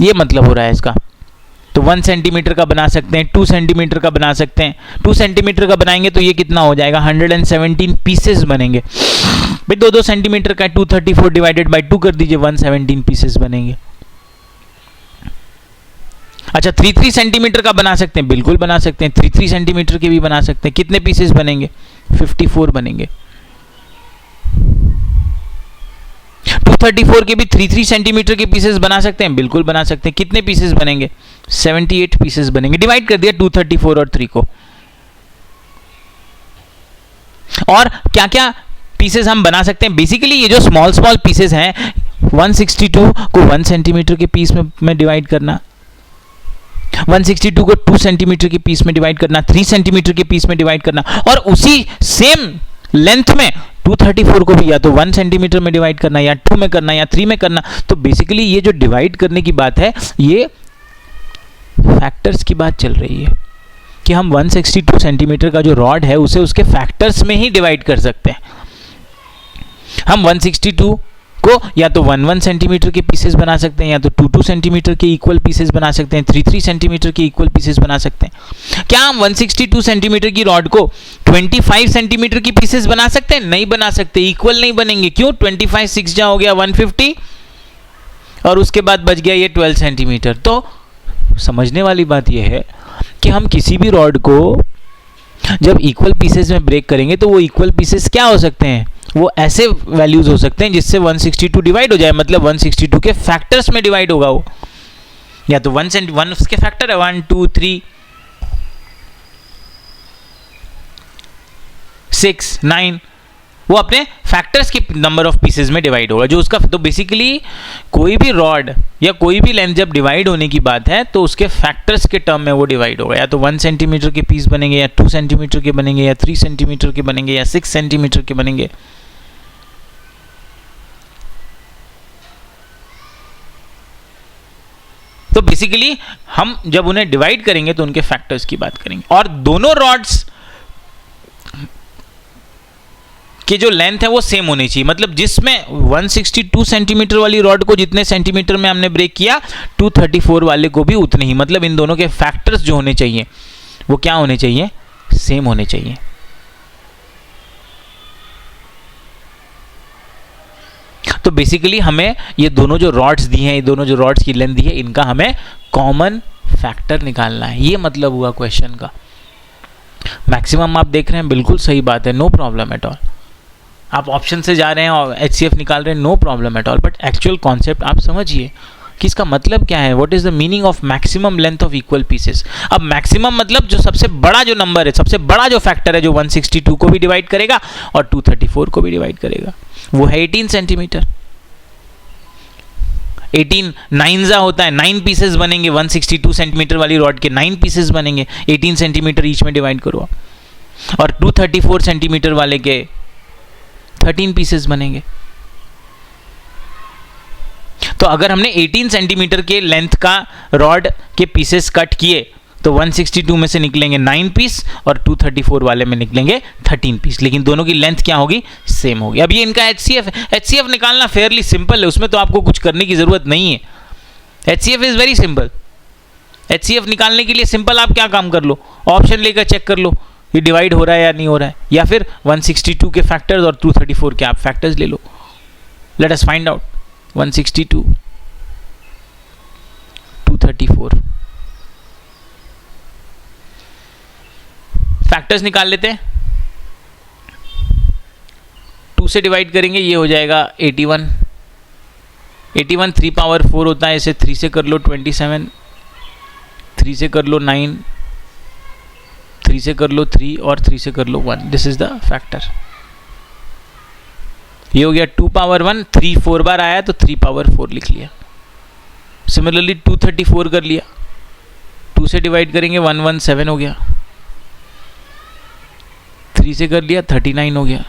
ये मतलब हो रहा है इसका। तो 1 सेंटीमीटर का बना सकते हैं, 2 सेंटीमीटर का बना सकते हैं। 2 सेंटीमीटर का बनाएंगे तो ये कितना हो जाएगा? 117 पीसेस बनेंगे। भाई 2 सेंटीमीटर का 234 डिवाइडेड बाई 2 कर दीजिए, 117 पीसेस बनेंगे। अच्छा, 3 सेंटीमीटर का बना सकते हैं? बिल्कुल बना सकते हैं। 3 सेंटीमीटर के भी बना सकते हैं। कितने पीसेस बनेंगे? 54 बनेंगे। 234 के भी 3 सेंटीमीटर के पीसेस बना सकते हैं? बिल्कुल बना सकते हैं। कितने पीसेस बनेंगे? 78 पीसेस बनेंगे। डिवाइड कर दिया 234 और 3 को। और क्या क्या पीसेस हम बना सकते हैं? बेसिकली ये जो स्मॉल पीसेस हैं, 162 को 1 सेंटीमीटर के पीस में डिवाइड करना, 162 को 2 सेंटीमीटर के पीस में डिवाइड करना, 3 सेंटीमीटर के पीस में डिवाइड करना, और उसी सेम लेंथ में 234 को भी या तो 1 सेंटीमीटर में डिवाइड करना, या 2 में करना, या 3 में करना। तो बेसिकली ये जो डिवाइड करने की बात है, ये फैक्टर्स की बात चल रही है कि हम 162 सेंटीमीटर का जो रॉड है उसे उसके फैक्टर्स में ही डिवाइड कर सकते हैं। हम 162 को या तो 1 सेंटीमीटर के पीसेस बना सकते हैं, या तो 2 सेंटीमीटर के इक्वल पीसेस बना सकते हैं, 3 सेंटीमीटर के इक्वल पीसेस बना सकते हैं। क्या हम 162 सेंटीमीटर की रॉड को 25 सेंटीमीटर की पीसेस बना सकते हैं? नहीं बना सकते, इक्वल नहीं बनेंगे। क्यों? 25 6 जा हो गया 150, और उसके बाद बच गया ये 12 सेंटीमीटर। तो समझने वाली बात यह है कि हम किसी भी रॉड को जब इक्वल पीसेस में ब्रेक करेंगे तो वो इक्वल पीसेस क्या हो सकते हैं? वो ऐसे वैल्यूज हो सकते हैं जिससे 162 डिवाइड हो जाए, मतलब 162 के फैक्टर्स में डिवाइड होगा वो। या तो 1 उसके फैक्टर है, 1 2 3 6 9, वो अपने फैक्टर्स के नंबर ऑफ पीसेस में डिवाइड होगा जो उसका। तो बेसिकली कोई भी रॉड या कोई भी लेंथ जब डिवाइड होने की बात है तो उसके फैक्टर्स के टर्म में वो डिवाइड होगा। या तो 1 सेंटीमीटर के पीस बनेंगे, या 2 सेंटीमीटर के बनेंगे, या 3 सेंटीमीटर के बनेंगे, या 6 सेंटीमीटर के बनेंगे। तो बेसिकली हम जब उन्हें डिवाइड करेंगे तो उनके फैक्टर्स की बात करेंगे। और दोनों रॉड्स की जो लेंथ है वो सेम होनी चाहिए, मतलब जिसमें 162 सेंटीमीटर वाली रॉड को जितने सेंटीमीटर में हमने ब्रेक किया, 234 वाले को भी उतने ही। मतलब इन दोनों के फैक्टर्स जो होने चाहिए वो क्या होने चाहिए? सेम होने चाहिए। तो बेसिकली हमें ये दोनों जो रॉड्स दी हैं, ये दोनों जो रॉड्स की लेंथ दी है, इनका हमें कॉमन फैक्टर निकालना है। ये मतलब हुआ क्वेश्चन का। मैक्सिमम आप देख रहे हैं, बिल्कुल सही बात है, नो प्रॉब्लम एट ऑल। आप ऑप्शन से जा रहे हैं और HCF निकाल रहे हैं, no problem at all. But actual concept आप समझिए कि इसका मतलब क्या है। What is the meaning of maximum length of equal pieces? अब मैक्सिमम मतलब जो सबसे बड़ा जो नंबर है, सबसे बड़ा जो फैक्टर है, जो 162 को भी डिवाइड करेगा और 234 को भी डिवाइड करेगा, वो है 18 सेंटीमीटर। 18 9 होता है, 9 पीसेस बनेंगे 162 सेंटीमीटर वाली रॉड के, 9 पीसेस बनेंगे, 18 सेंटीमीटर ईच में डिवाइड करो। और 234 सेंटीमीटर वाले के 13 पीसेस बनेंगे। तो अगर हमने 18 सेंटीमीटर के लेंथ का रॉड के पीसेस कट किए तो 162 में से निकलेंगे 9 पीस और 234 वाले में निकलेंगे 13 पीस, लेकिन दोनों की लेंथ क्या होगी? सेम होगी। अब ये इनका HCF निकालना फेयरली सिंपल है, उसमें तो आपको कुछ करने की जरूरत नहीं है। HCF is very simple. HCF निकालने के लिए सिंपल आप क्या काम कर लो, ऑप्शन लेकर चेक कर लो ये डिवाइड हो रहा है या नहीं हो रहा है, या फिर 162 के फैक्टर्स और 234 के आप फैक्टर्स ले लो। Let us find out 162 234 factors निकाल लेते हैं। 2 से डिवाइड करेंगे, ये हो जाएगा 81। 81 3 पावर 4 होता है, इसे 3 से कर लो 27, 3 से कर लो 9, 3 से कर लो 3 और 3 से कर लो 1। This is the factor. ये हो गया 2 पावर 1, 3 4 बार आया तो 3 पावर 4 लिख लिया। सिमिलरली 234 कर लिया, 2 से डिवाइड करेंगे 117 हो गया, 3 से कर लिया 39 हो गया,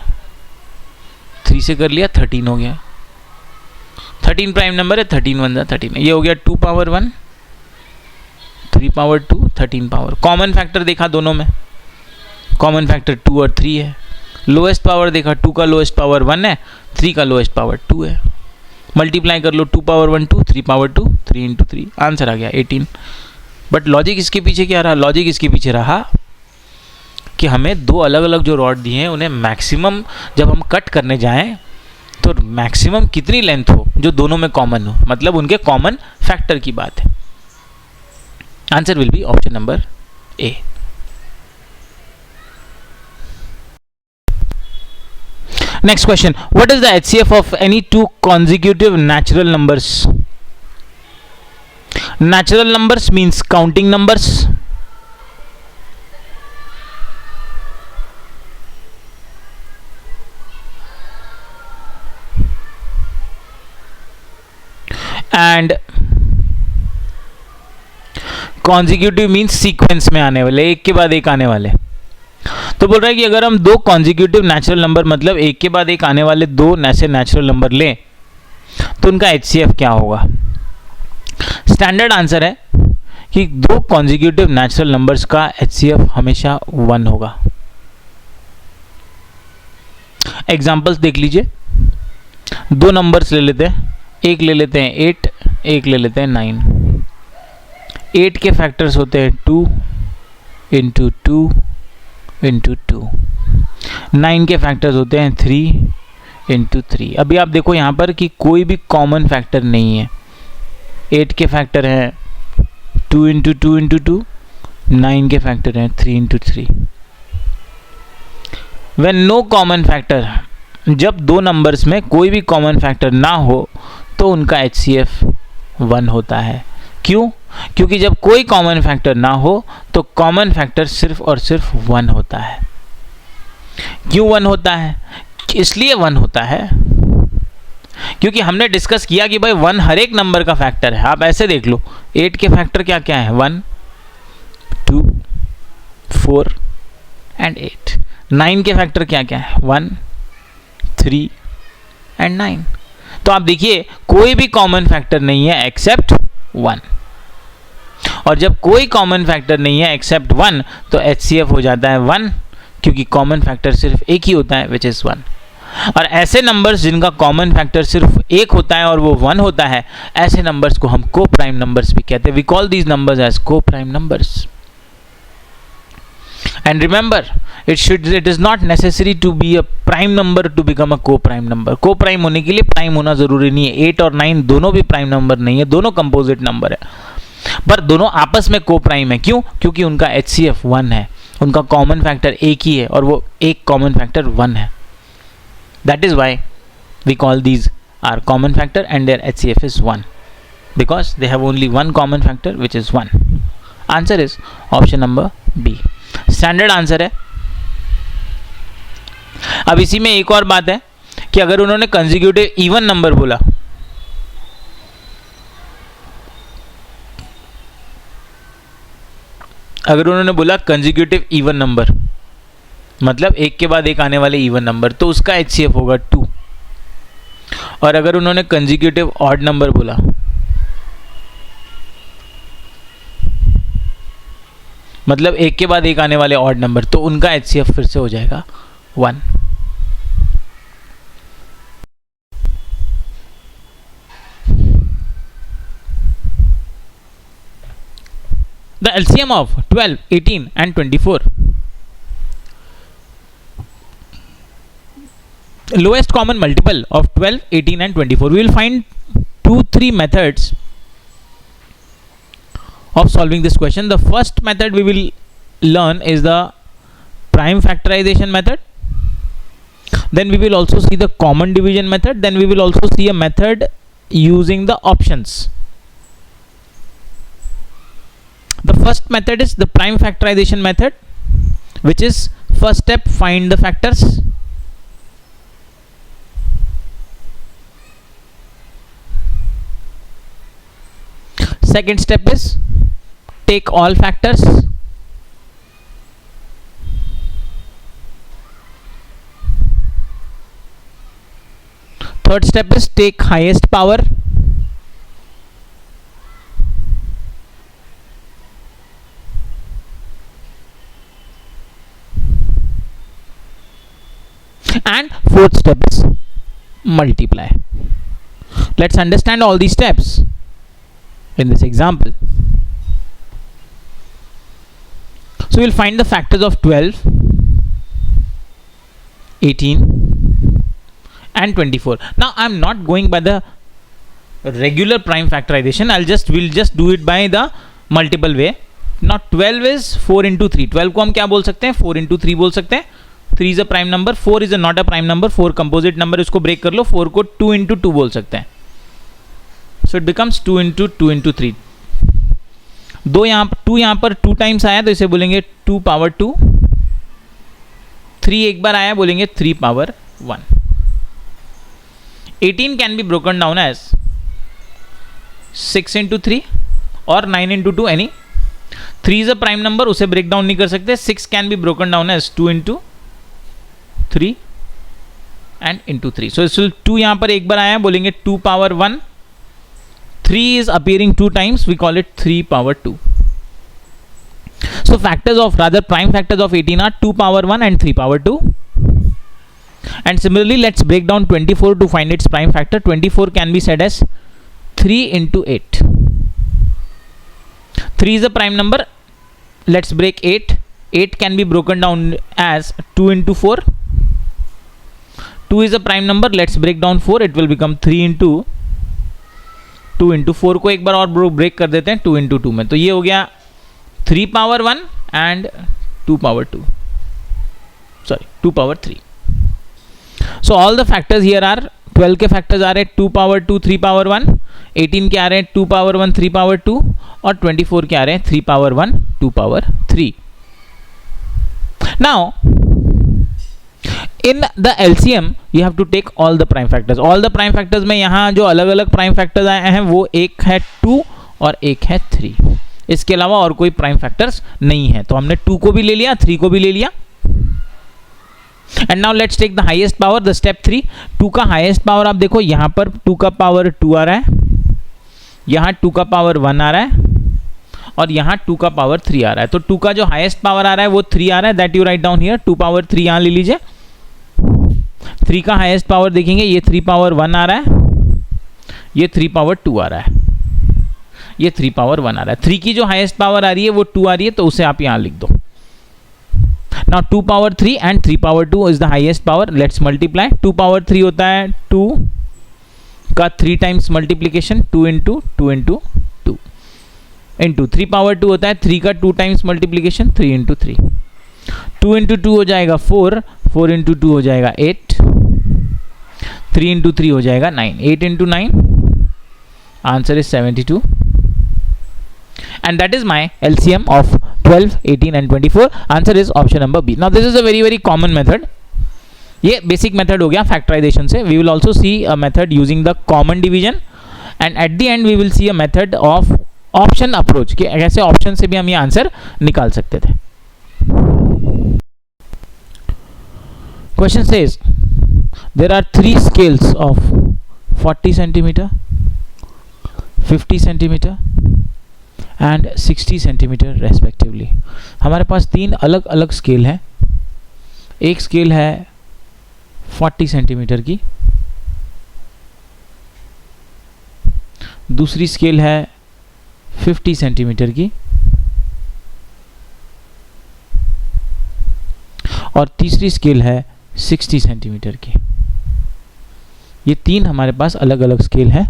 3 से कर लिया 13 हो गया। 13 प्राइम नंबर है, 13 1 13। ये हो गया 2 power 1, 3 power 2, 13 power. Common factor देखा दोनों में, कॉमन फैक्टर 2 और 3 है। लोएस्ट पावर देखा, 2 का लोएस्ट पावर 1 है, 3 का लोएस्ट पावर 2 है। मल्टीप्लाई कर लो, 2 पावर 1 2, 3 पावर 2, 3 इंटू 3, आंसर आ गया 18। बट लॉजिक इसके पीछे क्या रहा? लॉजिक इसके पीछे रहा कि हमें दो अलग अलग जो रॉड दिए हैं उन्हें मैक्सिमम जब हम कट करने जाएं तो मैक्सिमम कितनी लेंथ हो जो दोनों में कॉमन हो, मतलब उनके कॉमन फैक्टर की बात है। Answer will be option number A. Next question, what is the HCF of any two consecutive natural numbers? Natural numbers means counting numbers. And consecutive means sequence में आने वाले, एक के बाद एक आने वाले। तो तो बोल रहा है कि अगर हम दो कॉन्जिक्यूटिव नेचुरल नंबर मतलब एक के बाद एक आने वाले दो ऐसे नेचुरल नंबर लें तो उनका HCF क्या होगा। स्टैंडर्ड आंसर है कि दो कॉन्जिक्यूटिव नेचुरल नंबर्स का HCF हमेशा 1 होगा। एग्जांपल्स देख लीजिए, दो नंबर्स ले लेते हैं, एक ले लेते हैं 8, एक ले लेते हैं 9। 8 के फैक्टर्स होते हैं 2 इंटू 2 इंटू 2। 9 के फैक्टर्स होते हैं 3 इंटू 3। अभी आप देखो यहाँ पर कि कोई भी कॉमन फैक्टर नहीं है। 8 के फैक्टर हैं 2 इंटू 2 इंटू 2, 9 के फैक्टर हैं 3 into 3। When no common factor, जब दो नंबर्स में कोई भी कॉमन फैक्टर ना हो तो उनका HCF 1 होता है। क्यों? क्योंकि जब कोई कॉमन फैक्टर ना हो तो कॉमन फैक्टर सिर्फ और सिर्फ 1 होता है। क्यों 1 होता है? इसलिए 1 होता है क्योंकि हमने डिस्कस किया कि भाई 1 हर एक नंबर का फैक्टर है। आप ऐसे देख लो, 8 के फैक्टर क्या क्या है, 1, 2, 4 एंड 8। 9 के फैक्टर क्या क्या है, 1, 3 एंड 9। तो आप देखिए कोई भी कॉमन फैक्टर नहीं है एक्सेप्ट 1, और जब कोई कॉमन फैक्टर नहीं है एक्सेप्ट 1 तो HCF हो जाता है 1, क्योंकि कॉमन फैक्टर सिर्फ एक ही होता है विच इज़ 1। और ऐसे नंबर्स जिनका कॉमन फैक्टर सिर्फ एक होता है और वो 1 होता है, ऐसे नंबर्स को हम को प्राइम नंबर्स भी कहते हैं। We call these numbers as को prime numbers. And remember, it is not necessary to be a prime number to become a co-prime number. Co-prime होने के लिए प्राइम होना जरूरी नहीं है। 8 और 9 दोनों भी प्राइम नंबर नहीं है, दोनों कंपोजिट नंबर है, पर दोनों आपस में को-प्राइम है। क्यों? क्योंकि उनका HCF 1 है, उनका कॉमन फैक्टर एक ही है और वो एक कॉमन फैक्टर 1 है। That is why we call these are common factor and their HCF is 1, because they have only one common factor which is 1. Answer is option number B. Standard answer है। अब इसी में एक और बात है कि अगर उन्होंने कंसेक्यूटिव इवन नंबर बोला, अगर उन्होंने बोला कंसेक्यूटिव इवन नंबर मतलब एक के बाद एक आने वाले इवन नंबर, तो उसका HCF होगा 2। और अगर उन्होंने कंसेक्यूटिव ऑड नंबर बोला मतलब एक के बाद एक आने वाले ऑड नंबर, तो उनका HCF फिर से हो जाएगा 1। The LCM of 12, 18 and 24. Lowest common multiple of 12, 18 and 24. We will find 2-3 methods of solving this question. The first method we will learn is the prime factorization method. Then we will also see the common division method. Then we will also see a method using the options. The first method is the prime factorization method, which is first step, find the factors. Second step is take all factors. Third step is take highest power. And fourth step is multiply. Let's understand all these steps in this example. So we'll find the factors of 12, 18 and 24. Now I'm not going by the regular prime factorization. We'll just do it by the multiple way. Now 12 is 4 into 3. 12 को हम क्या बोल सकते हैं? 4 into 3 बोल सकते हैं. 3 is a prime number, 4 is a not a prime number. 4 composite number, इसको break कर लो. 4 को 2 into 2 बोल सकते हैं. So it becomes 2 into 2 into 3. 2 यहाँ पर 2 टाइम्स आया तो इसे बोलेंगे 2 पावर 2. 3 एक बार आया बोलेंगे 3 power 1. 18 can be broken down as 6 into 3 or 9 into 2, any. 3 is a prime number, उसे ब्रेक डाउन नहीं कर सकते. 6 can be broken down as 2 into 3 and into 3. So इस 2 यहां पर एक बार आया, बोलेंगे 2 power 1. 3 is appearing 2 times, we call it 3 power 2. So factors of, rather prime factors of 18 are 2 power 1 and 3 power 2. And similarly, let's break down 24 to find its prime factor. 24 can be said as 3 into 8. 3 is a prime number. Let's break 8. 8 can be broken down as 2 into 4. 2 is a prime number. Let's break down 4. It will become 3 into 2 into 4 को एक बार और break कर देते हैं 2 into 2 में. तो ये हो गया 3 power 1 and 2 power 2. Sorry, 2 power 3. So all the factors here are 12 के factors आ रहे 2 power 2 3 power 1, 18 के आ रहे 2 power 1 3 power 2 और 24 के आ रहे 3 power 1 2 power 3. Now in the LCM you have to take all the prime factors. All the prime factors में यहाँ जो अलग अलग prime factors आए हैं वो एक है 2 और एक है 3. इसके अलावा और कोई प्राइम फैक्टर्स नहीं है. तो हमने 2 को भी ले लिया, 3 को भी ले लिया. And now let's take the highest power, the step 3. 2 का हाईएस्ट पावर आप देखो, यहां पर 2 का पावर 2 आ रहा है, यहां 2 का पावर 1 आ रहा है और यहां 2 का पावर 3 आ रहा है. तो 2 का जो हाईएस्ट पावर आ रहा है वो 3 आ रहा है, that you write down here. 2 power 3 यहां ले लीजिए. 3 का हाईएस्ट पावर देखेंगे, ये 3 पावर 1 आ रहा है, ये 3 पावर 2 आ रहा है, ये 3 पावर 1 आ रहा है. 3 की जो हाईएस्ट पावर आ रही है वो 2 आ रही है, तो उसे आप यहां लिख दो. Now 2 power 3 and 3 power 2 is the highest power. Let's multiply. 2 power 3 होता है 2 का 3 times multiplication, 2 into 2 into 2 into 3 power 2 होता है 3 का 2 टाइम्स मल्टीप्लीकेशन, 3 into 3. 2 into 2 हो जाएगा 4, 4 into 2 हो जाएगा 8, 3 into 3 हो जाएगा 9, 8 into 9, answer is 72. And that is my LCM of 12, 18 and 24. Answer is option number B. Now this is a very very common method. ये basic method हो गया factorization से. We will also see a method using the common division and at the end we will see a method of option approach कि कैसे option से भी हम ये आंसर निकाल सकते थे. Question says there are 3 scales of 40 centimeter, 50 centimeter and 60 centimetre respectively. हमारे पास 3 अलग अलग स्केल है. एक स्केल है 40 सेंटीमीटर की, दूसरी स्केल है 50 सेंटीमीटर की और तीसरी स्केल है 60 सेंटीमीटर की. ये 3 हमारे पास अलग अलग स्केल है.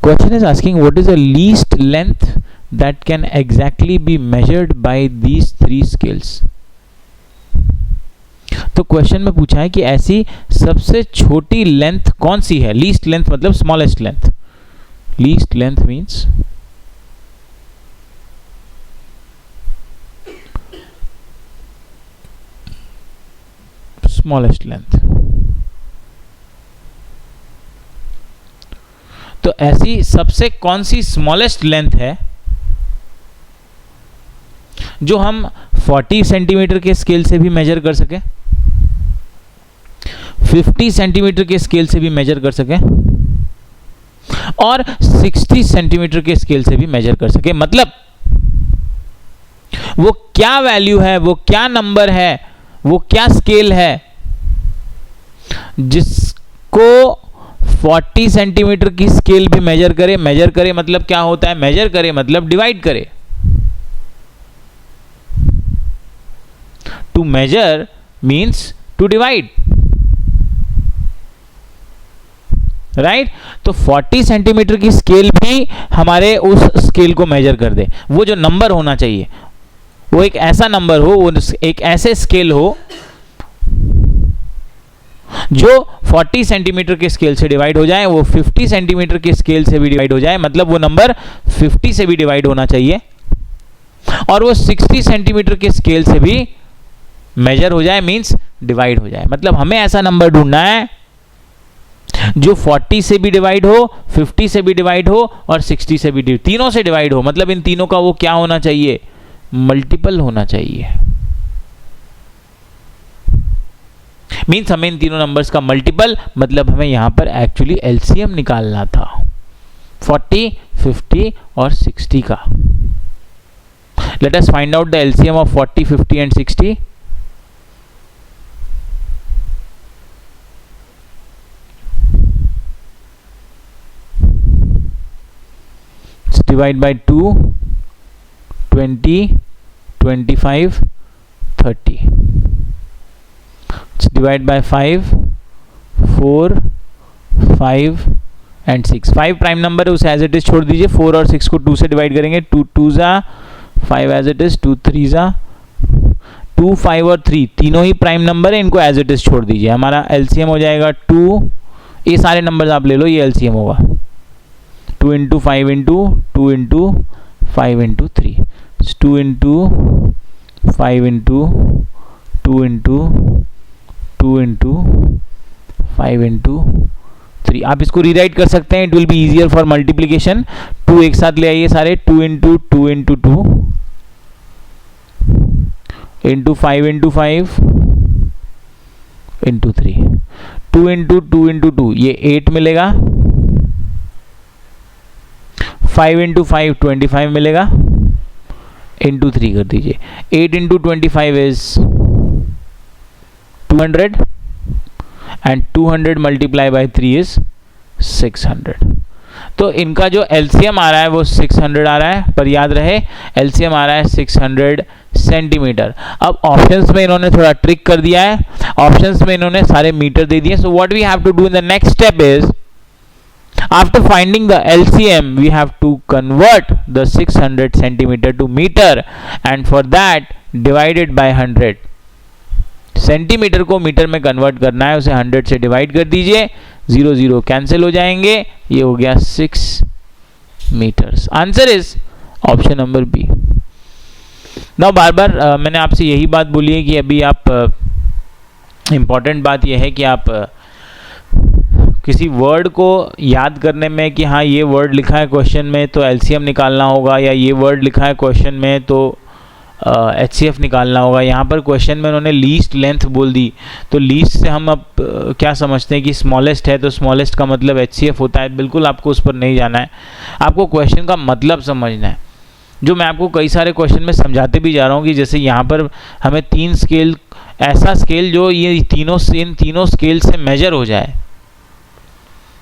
Question is asking what is the least length that can exactly be measured by these 3 scales. तो क्वेश्चन में पूछा है कि ऐसी सबसे छोटी लेंथ कौन सी है. लीस्ट लेंथ मतलब smallest length. Least length means smallest length. तो ऐसी सबसे कौन सी स्मॉलेस्ट लेंथ है जो हम 40 सेंटीमीटर के स्केल से भी मेजर कर सके, 50 सेंटीमीटर के स्केल से भी मेजर कर सके और 60 सेंटीमीटर के स्केल से भी मेजर कर सके. मतलब वो क्या वैल्यू है, वो क्या नंबर है, वो क्या स्केल है जिसको 40 सेंटीमीटर की स्केल भी मेजर करे. मेजर करे मतलब क्या होता है, मेजर करे मतलब डिवाइड करे. To measure means to divide, right? तो 40 सेंटीमीटर की स्केल भी हमारे उस स्केल को मेजर कर दे. वो जो नंबर होना चाहिए वो एक ऐसा नंबर हो, वो एक ऐसे स्केल हो जो 40 सेंटीमीटर के स्केल से डिवाइड हो जाए, वो 50 सेंटीमीटर के स्केल से भी डिवाइड हो जाए. मतलब वो नंबर 50 से भी डिवाइड होना चाहिए और वो 60 सेंटीमीटर के स्केल से भी मेजर हो जाए, मींस डिवाइड हो जाए. मतलब हमें ऐसा नंबर ढूंढना है जो 40 से भी डिवाइड हो, 50 से भी डिवाइड हो और 60 से भी तीनों से डिवाइड हो. मतलब इन तीनों का वो क्या होना चाहिए, मल्टीपल होना चाहिए। मीन्स हमें इन तीनों नंबर्स का मल्टीपल, मतलब हमें यहां पर एक्चुअली एलसीएम निकालना था 40, 50 और 60 का। Late us find out the LCM of 40, 50 and 60। Divide by 2, 20, 25, 30। Divide by 5, 4, 5 and 6। 5 prime number है, उसे एज इट इज छोड़ दीजिए। 4 और 6 को 2 से डिवाइड करेंगे। 2 2 जा 5 एज इट इज, 2 3 जा 2, 5 और 3 तीनों ही प्राइम नंबर है, इनको एज इट इज छोड़ दीजिए। हमारा एलसीएम हो जाएगा 2। ये सारे नंबर्स आप ले लो, ये एलसीएम होगा 2 into 5 into 2 into 5 into 3, 2 into 5 into 2 into 2 into 5 into 3। आप इसको रीराइट कर सकते हैं, it will be easier for multiplication. 2 एक साथ ले आइए सारे, 2 into 2 into 2 into 5 into 5 into 3, 2 into 2 into 2 ये 8 मिलेगा। 5 इंटू 5 25 मिलेगा, इंटू 3 कर दीजिए। 8 into 25 is 200 and 200 multiply by 3 is 600। तो इनका जो एलसीएम आ रहा है वो 600 आ रहा है, पर याद रहे एलसीएम आ रहा है 600 सेंटीमीटर। अब ऑप्शंस में इन्होंने थोड़ा ट्रिक कर दिया है, ऑप्शंस में इन्होंने सारे मीटर दे दिए। So what we have to do in the next step is, after finding the LCM we have to convert the 600 centimeter to meter and for that divided by 100। Centimetre को metre में convert करना है, उसे 100 से divide कर दीजिए। 0 0 cancel हो जाएंगे, ये हो गया 6 metres. Answer is option number B. Now बार बार मैंने आपसे यही बात बोली है कि अभी आप इंपॉर्टेंट बात यह है कि आप किसी वर्ड को याद करने में कि हाँ ये वर्ड लिखा है क्वेश्चन में तो एलसीएम निकालना होगा, या ये वर्ड लिखा है क्वेश्चन में तो एचसीएफ निकालना होगा। यहाँ पर क्वेश्चन में उन्होंने लीस्ट लेंथ बोल दी, तो लीस्ट से हम अब क्या समझते हैं कि स्मॉलेस्ट है, तो स्मॉलेस्ट का मतलब एचसीएफ होता है। बिल्कुल आपको उस पर नहीं जाना है, आपको क्वेश्चन का मतलब समझना है, जो मैं आपको कई सारे क्वेश्चन में समझाते भी जा रहा हूँ कि जैसे यहाँ पर हमें 3 स्केल, ऐसा स्केल जो ये इन तीनों स्केल से मेजर हो जाए,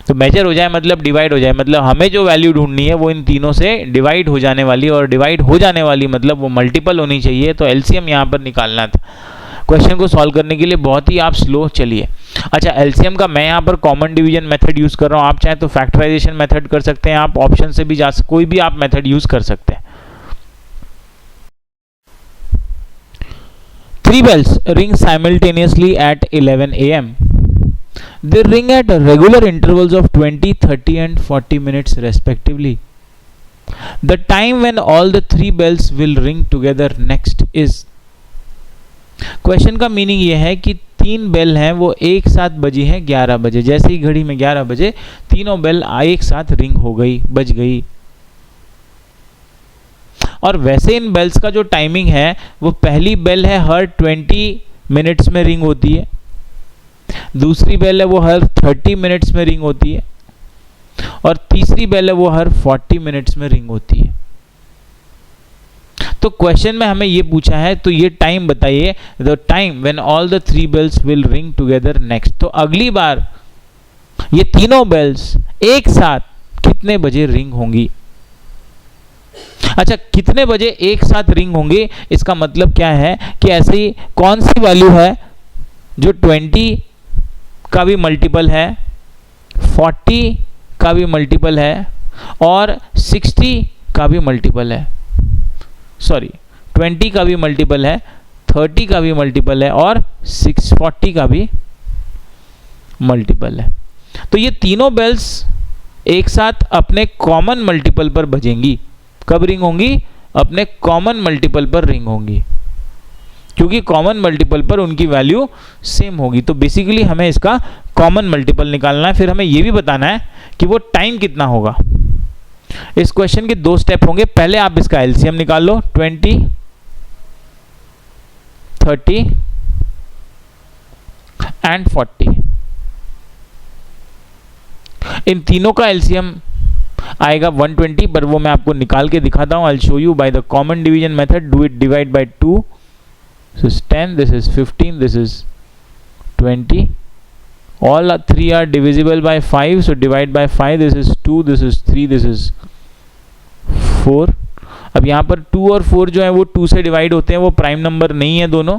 तो मेजर हो जाए मतलब डिवाइड हो जाए, मतलब हमें जो वैल्यू ढूंढनी है वो इन तीनों से डिवाइड हो जाने वाली, और डिवाइड हो जाने वाली मतलब वो मल्टीपल होनी चाहिए। तो एलसीएम यहाँ पर निकालना था। क्वेश्चन को सॉल्व करने के लिए बहुत ही आप स्लो चलिए। अच्छा, एलसीएम का मैं यहाँ पर कॉमन डिवीजन मेथड यूज़ कर रहा हूँ, आप चाहें तो फैक्टराइजेशन मेथड कर सकते हैं, आप ऑप्शन से भी जा सकते, कोई भी आप मेथड यूज़ कर सकते हैं। 3 bells ring simultaneously at 11 a.m. They ring at regular intervals of 20, 30 and 40 minutes respectively. The time when all the 3 bells will ring together next is। Question का मीनिंग ये है कि 3 बेल हैं, वो एक साथ बजी हैं 11 बजे। जैसे ही घड़ी में 11 बजे तीनों बेल एक साथ रिंग हो गई, बज गई। और वैसे इन बेल्स का जो टाइमिंग है वो पहली बेल है हर 20 मिनट्स में रिंग होती है, दूसरी बेल है वो हर 30 मिनट्स में रिंग होती है, और तीसरी बेल है वो हर 40 मिनट्स में रिंग होती है। तो क्वेश्चन में हमें ये पूछा है, तो ये टाइम बताइए, the time when all the 3 bells will ring together next. तो अगली बार ये तीनों बेल्स एक साथ कितने बजे रिंग होंगी। अच्छा, कितने बजे एक साथ रिंग होंगे, इसका मतलब क्या है कि ऐसी कौन सी वैल्यू है जो 20 का भी मल्टीपल है, 40 का भी मल्टीपल है और 60 का भी मल्टीपल है, सॉरी 20 का भी मल्टीपल है, 30 का भी मल्टीपल है और 40 का भी मल्टीपल है। तो ये तीनों बेल्स एक साथ अपने कॉमन मल्टीपल पर बजेंगी। कब रिंग होंगी? अपने कॉमन मल्टीपल पर रिंग होंगी, क्योंकि कॉमन मल्टीपल पर उनकी वैल्यू सेम होगी। तो बेसिकली हमें इसका कॉमन मल्टीपल निकालना है, फिर हमें यह भी बताना है कि वो टाइम कितना होगा। इस क्वेश्चन के 2 स्टेप होंगे। पहले आप इसका एलसीएम निकाल लो 20 30 एंड 40। इन तीनों का एलसीएम आएगा 120, पर वो मैं आपको निकाल के दिखाता हूं। I show you by the common division method. Do it divide by 2, this is 10, this is 15, this is 20। all 3 are divisible by 5, so divide by 5, this is 2, this is 3, this is 4। अब यहाँ पर 2 और 4 जो है वो 2 से divide होते हैं, वो प्राइम नंबर नहीं है दोनों,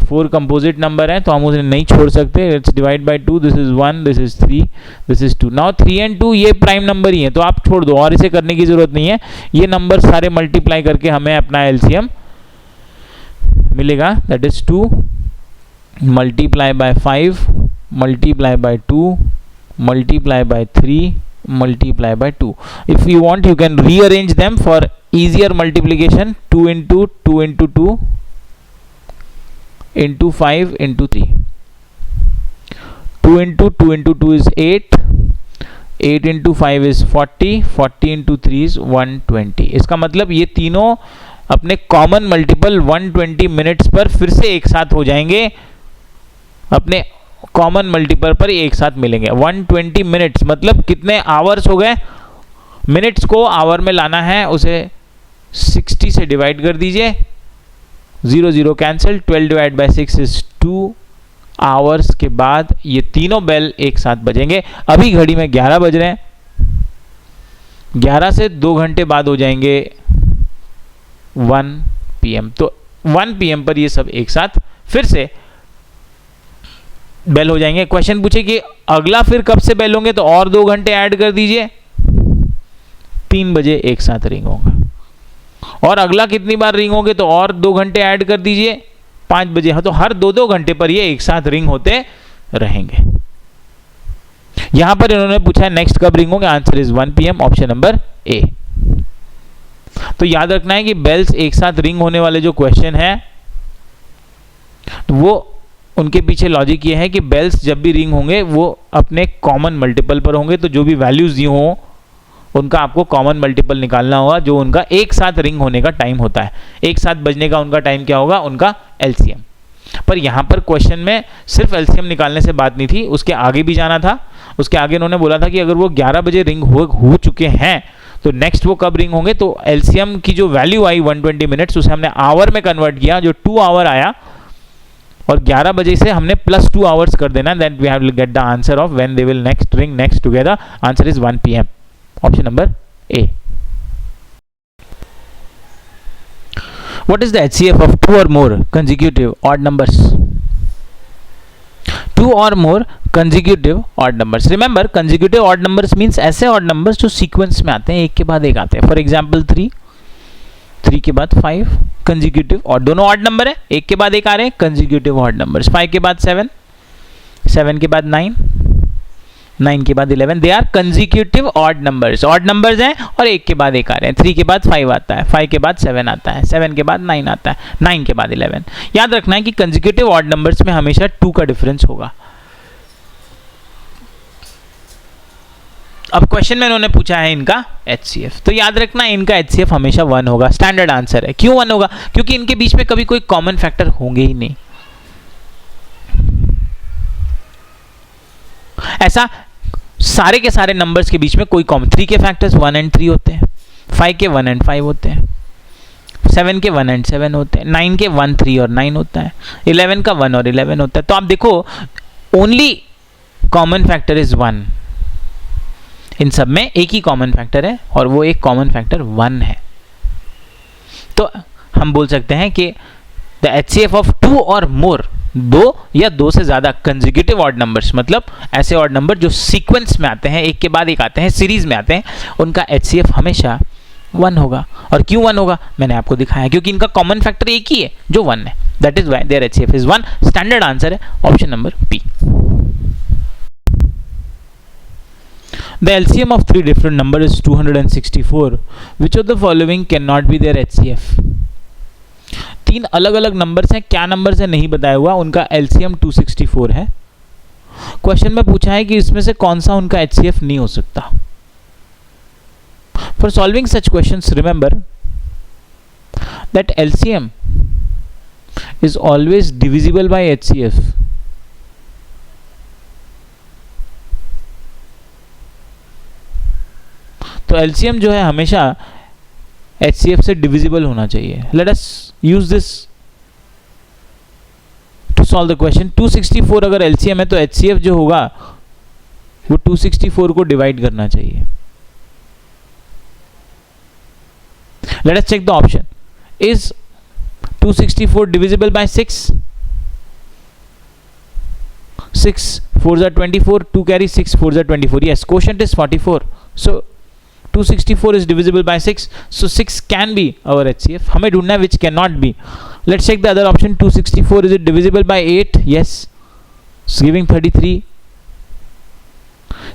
4 कंपोजिट नंबर है, तो हम उसे नहीं छोड़ सकते। Let's divide by 2, this is 1, this is 3, this is 2। Now 3 and 2 ये प्राइम नंबर ही है, तो आप छोड़ दो और इसे करने की जरूरत नहीं है। ये नंबर सारे मल्टीप्लाई करके हमें अपना एलसीएम मिलेगा, that is 2 multiply by 5 multiply by 2 multiply by 3 multiply by 2। if you want you can rearrange them for easier multiplication। 2 into 2 into 2 into 5 into 3, 2 into 2 into 2 is 8, 8 into 5 is 40, 40 into 3 is 120। इसका मतलब ये तीनों अपने common multiple 120 minutes पर फिर से एक साथ हो जाएंगे, अपने कॉमन मल्टीपल पर एक साथ मिलेंगे। 120 मिनट्स मतलब कितने आवर्स हो गए? मिनट्स को आवर में लाना है, उसे 60 से डिवाइड कर दीजिए, 0 0 cancel, 12 divide by 6 is 2 hours के बाद ये तीनों बेल एक साथ बजेंगे। अभी घड़ी में 11 बज रहे हैं, 11 से 2 घंटे बाद हो जाएंगे 1 PM। तो 1 PM पर ये सब एक साथ फिर से बेल हो जाएंगे। क्वेश्चन पूछे कि अगला फिर कब से बेल होंगे, तो और 2 घंटे ऐड कर दीजिए, 3 बजे एक साथ रिंग होगा। और अगला कितनी बार रिंग होंगे, तो और 2 घंटे ऐड कर दीजिए, 5 बजे। हाँ, तो हर 2-2 घंटे पर ये एक साथ रिंग होते रहेंगे। यहां पर इन्होंने पूछा है नेक्स्ट कब रिंग होंगे, answer is 1 PM, option number ए। तो याद रखना है कि बेल्स एक साथ रिंग होने वाले जो क्वेश्चन है, तो वो उनके पीछे लॉजिक ये है कि बेल्स जब भी रिंग होंगे वो अपने कॉमन मल्टीपल पर होंगे, तो जो भी वैल्यूज दी हों उनका आपको कॉमन मल्टीपल निकालना होगा, जो उनका एक साथ रिंग होने का टाइम होता है। एक साथ बजने का उनका टाइम क्या होगा, उनका एलसीएम। पर यहाँ पर क्वेश्चन में सिर्फ एलसीएम निकालने से बात नहीं थी, उसके आगे भी जाना था। उसके आगे उन्होंने बोला था कि अगर वो 11 बजे रिंग हो चुके हैं तो नेक्स्ट वो कब रिंग होंगे। तो एलसीएम की जो वैल्यू आई 120 मिनट्स, उसे हमने आवर में कन्वर्ट किया, जो 2 आवर आया, और 11 बजे से हमने +2 आवर्स कर देना, that we have to get the answer of when they will next ring next together. Answer is 1 PM, option number A. What is the HCF of 2 or more consecutive odd numbers? 2 or more consecutive odd numbers। Remember consecutive odd numbers means ऐसे odd numbers जो sequence में आते हैं, एक के बाद एक आते हैं। फॉर एग्जाम्पल 3 के बाद 5 कंजिक्यूटिव और दोनों ऑड नंबर है, एक के बाद एक आ रहे हैं कंजिक्यूटिव ऑड नंबर्स। 5 के बाद 7 के बाद 9 के बाद 11, they are consecutive odd numbers. Odd numbers हैं और एक के बाद एक आ रहे हैं। 3 के बाद 5 आता है, 5 के बाद 7 आता है, 7 के बाद 9 आता है, 9 के बाद 11। याद रखना है कि कंजिक्यूटिव ऑड नंबर्स में हमेशा 2 का डिफरेंस होगा। अब क्वेश्चन में उन्होंने पूछा है इनका HCF, तो याद रखना इनका HCF हमेशा 1 होगा, स्टैंडर्ड आंसर है। क्यों 1 होगा? क्योंकि इनके बीच में कभी कोई कॉमन फैक्टर होंगे ही नहीं। ऐसा सारे के सारे नंबर्स के बीच में कोई कॉमन, 3 के फैक्टर्स 1 and 3 होते हैं, 5 के 1 and 5 होते हैं, 7 के 1 and 7 होते हैं, 9 के 1, 3 और 9 होता है, 11 का 1 और 11 होता है। तो आप देखो ओनली कॉमन फैक्टर इज 1। इन सब में एक ही कॉमन फैक्टर है और वो एक कॉमन फैक्टर 1 है। तो हम बोल सकते हैं कि द HCF ऑफ 2 और मोर, 2 या 2 से ज्यादा कंजिक्यूटिव ऑड नंबर्स, मतलब ऐसे ऑड नंबर जो सीक्वेंस में आते हैं, एक के बाद एक आते हैं, सीरीज में आते हैं, उनका HCF हमेशा 1 होगा। और क्यों 1 होगा मैंने आपको दिखाया, क्योंकि इनका कॉमन फैक्टर एक ही है जो 1 है। That is why there HCF is 1। Standard answer है option number B. The LCM of 3 different numbers is 264. Which of the following cannot be their HCF? 3 अलग अलग नंबर्स हैं, क्या नंबर्स है नहीं बताया हुआ, उनका LCM 264 है। क्वेश्चन में पूछा है कि इसमें से कौन सा उनका HCF नहीं हो सकता। For solving such questions, remember that LCM is always divisible by HCF. तो LCM जो है हमेशा HCF से डिविजिबल होना चाहिए. Let us use this to solve the question. 264 अगर LCM है तो HCF जो होगा वो 264 को डिवाइड करना चाहिए. Let us check the option. Is 264 divisible by 6? 6 4s are 24, 2 carry 6 4s are 24. Yes, quotient is 44. So 264 is divisible by 6. So 6 can be our HCF. हमें ढूंढना है which cannot be. Let's check the other option. 264 is it divisible by 8? Yes. It's giving 33.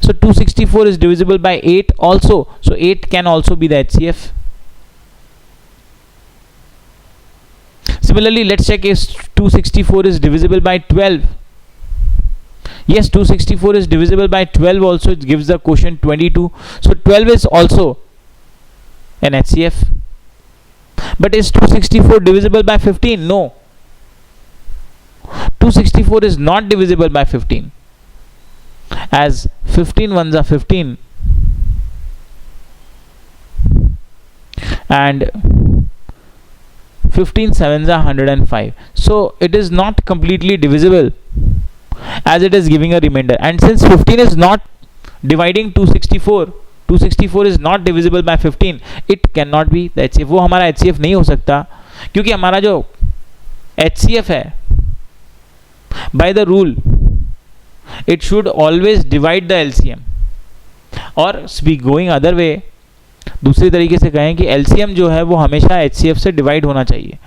So 264 is divisible by 8 also. So 8 can also be the HCF. Similarly, let's check if 264 is divisible by 12. Yes, 264 is divisible by 12 also. It gives the quotient 22. So 12 is also an HCF. But is 264 divisible by 15? No. 264 is not divisible by 15. As 15 ones are 15. And 15 sevens are 105. So it is not completely divisible, as it is giving a remainder. And since 15 is not dividing 264 is not divisible by 15, it cannot be the HCF. वो हमारा HCF नहीं हो सकता, क्योंकि हमारा जो HCF है, by the rule it should always divide the LCM. और going other way, दूसरी तरीके से कहें कि LCM जो है वो हमेशा HCF से डिवाइड होना चाहिए.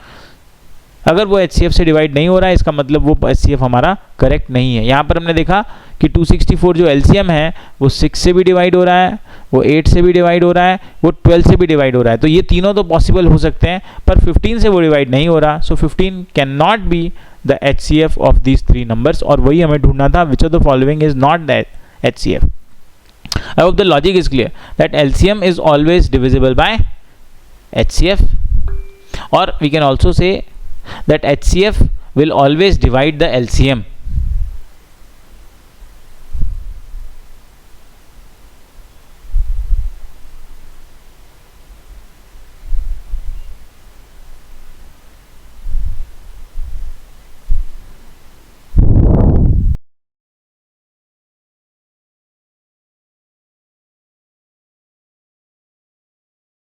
अगर वो HCF से डिवाइड नहीं हो रहा है, इसका मतलब वो HCF हमारा करेक्ट नहीं है. यहाँ पर हमने देखा कि 264 जो LCM है वो 6 से भी डिवाइड हो रहा है, वो 8 से भी डिवाइड हो रहा है, वो 12 से भी डिवाइड हो रहा है. तो ये तीनों तो पॉसिबल हो सकते हैं, पर 15 से वो डिवाइड नहीं हो रहा. सो 15 can not be the HCF of these 3 numbers. और वही हमें ढूंढना था, which of the following is not the HCF. I hope the logic is clear that LCM is always divisible by HCF, or we can also say that HCF will always divide the LCM.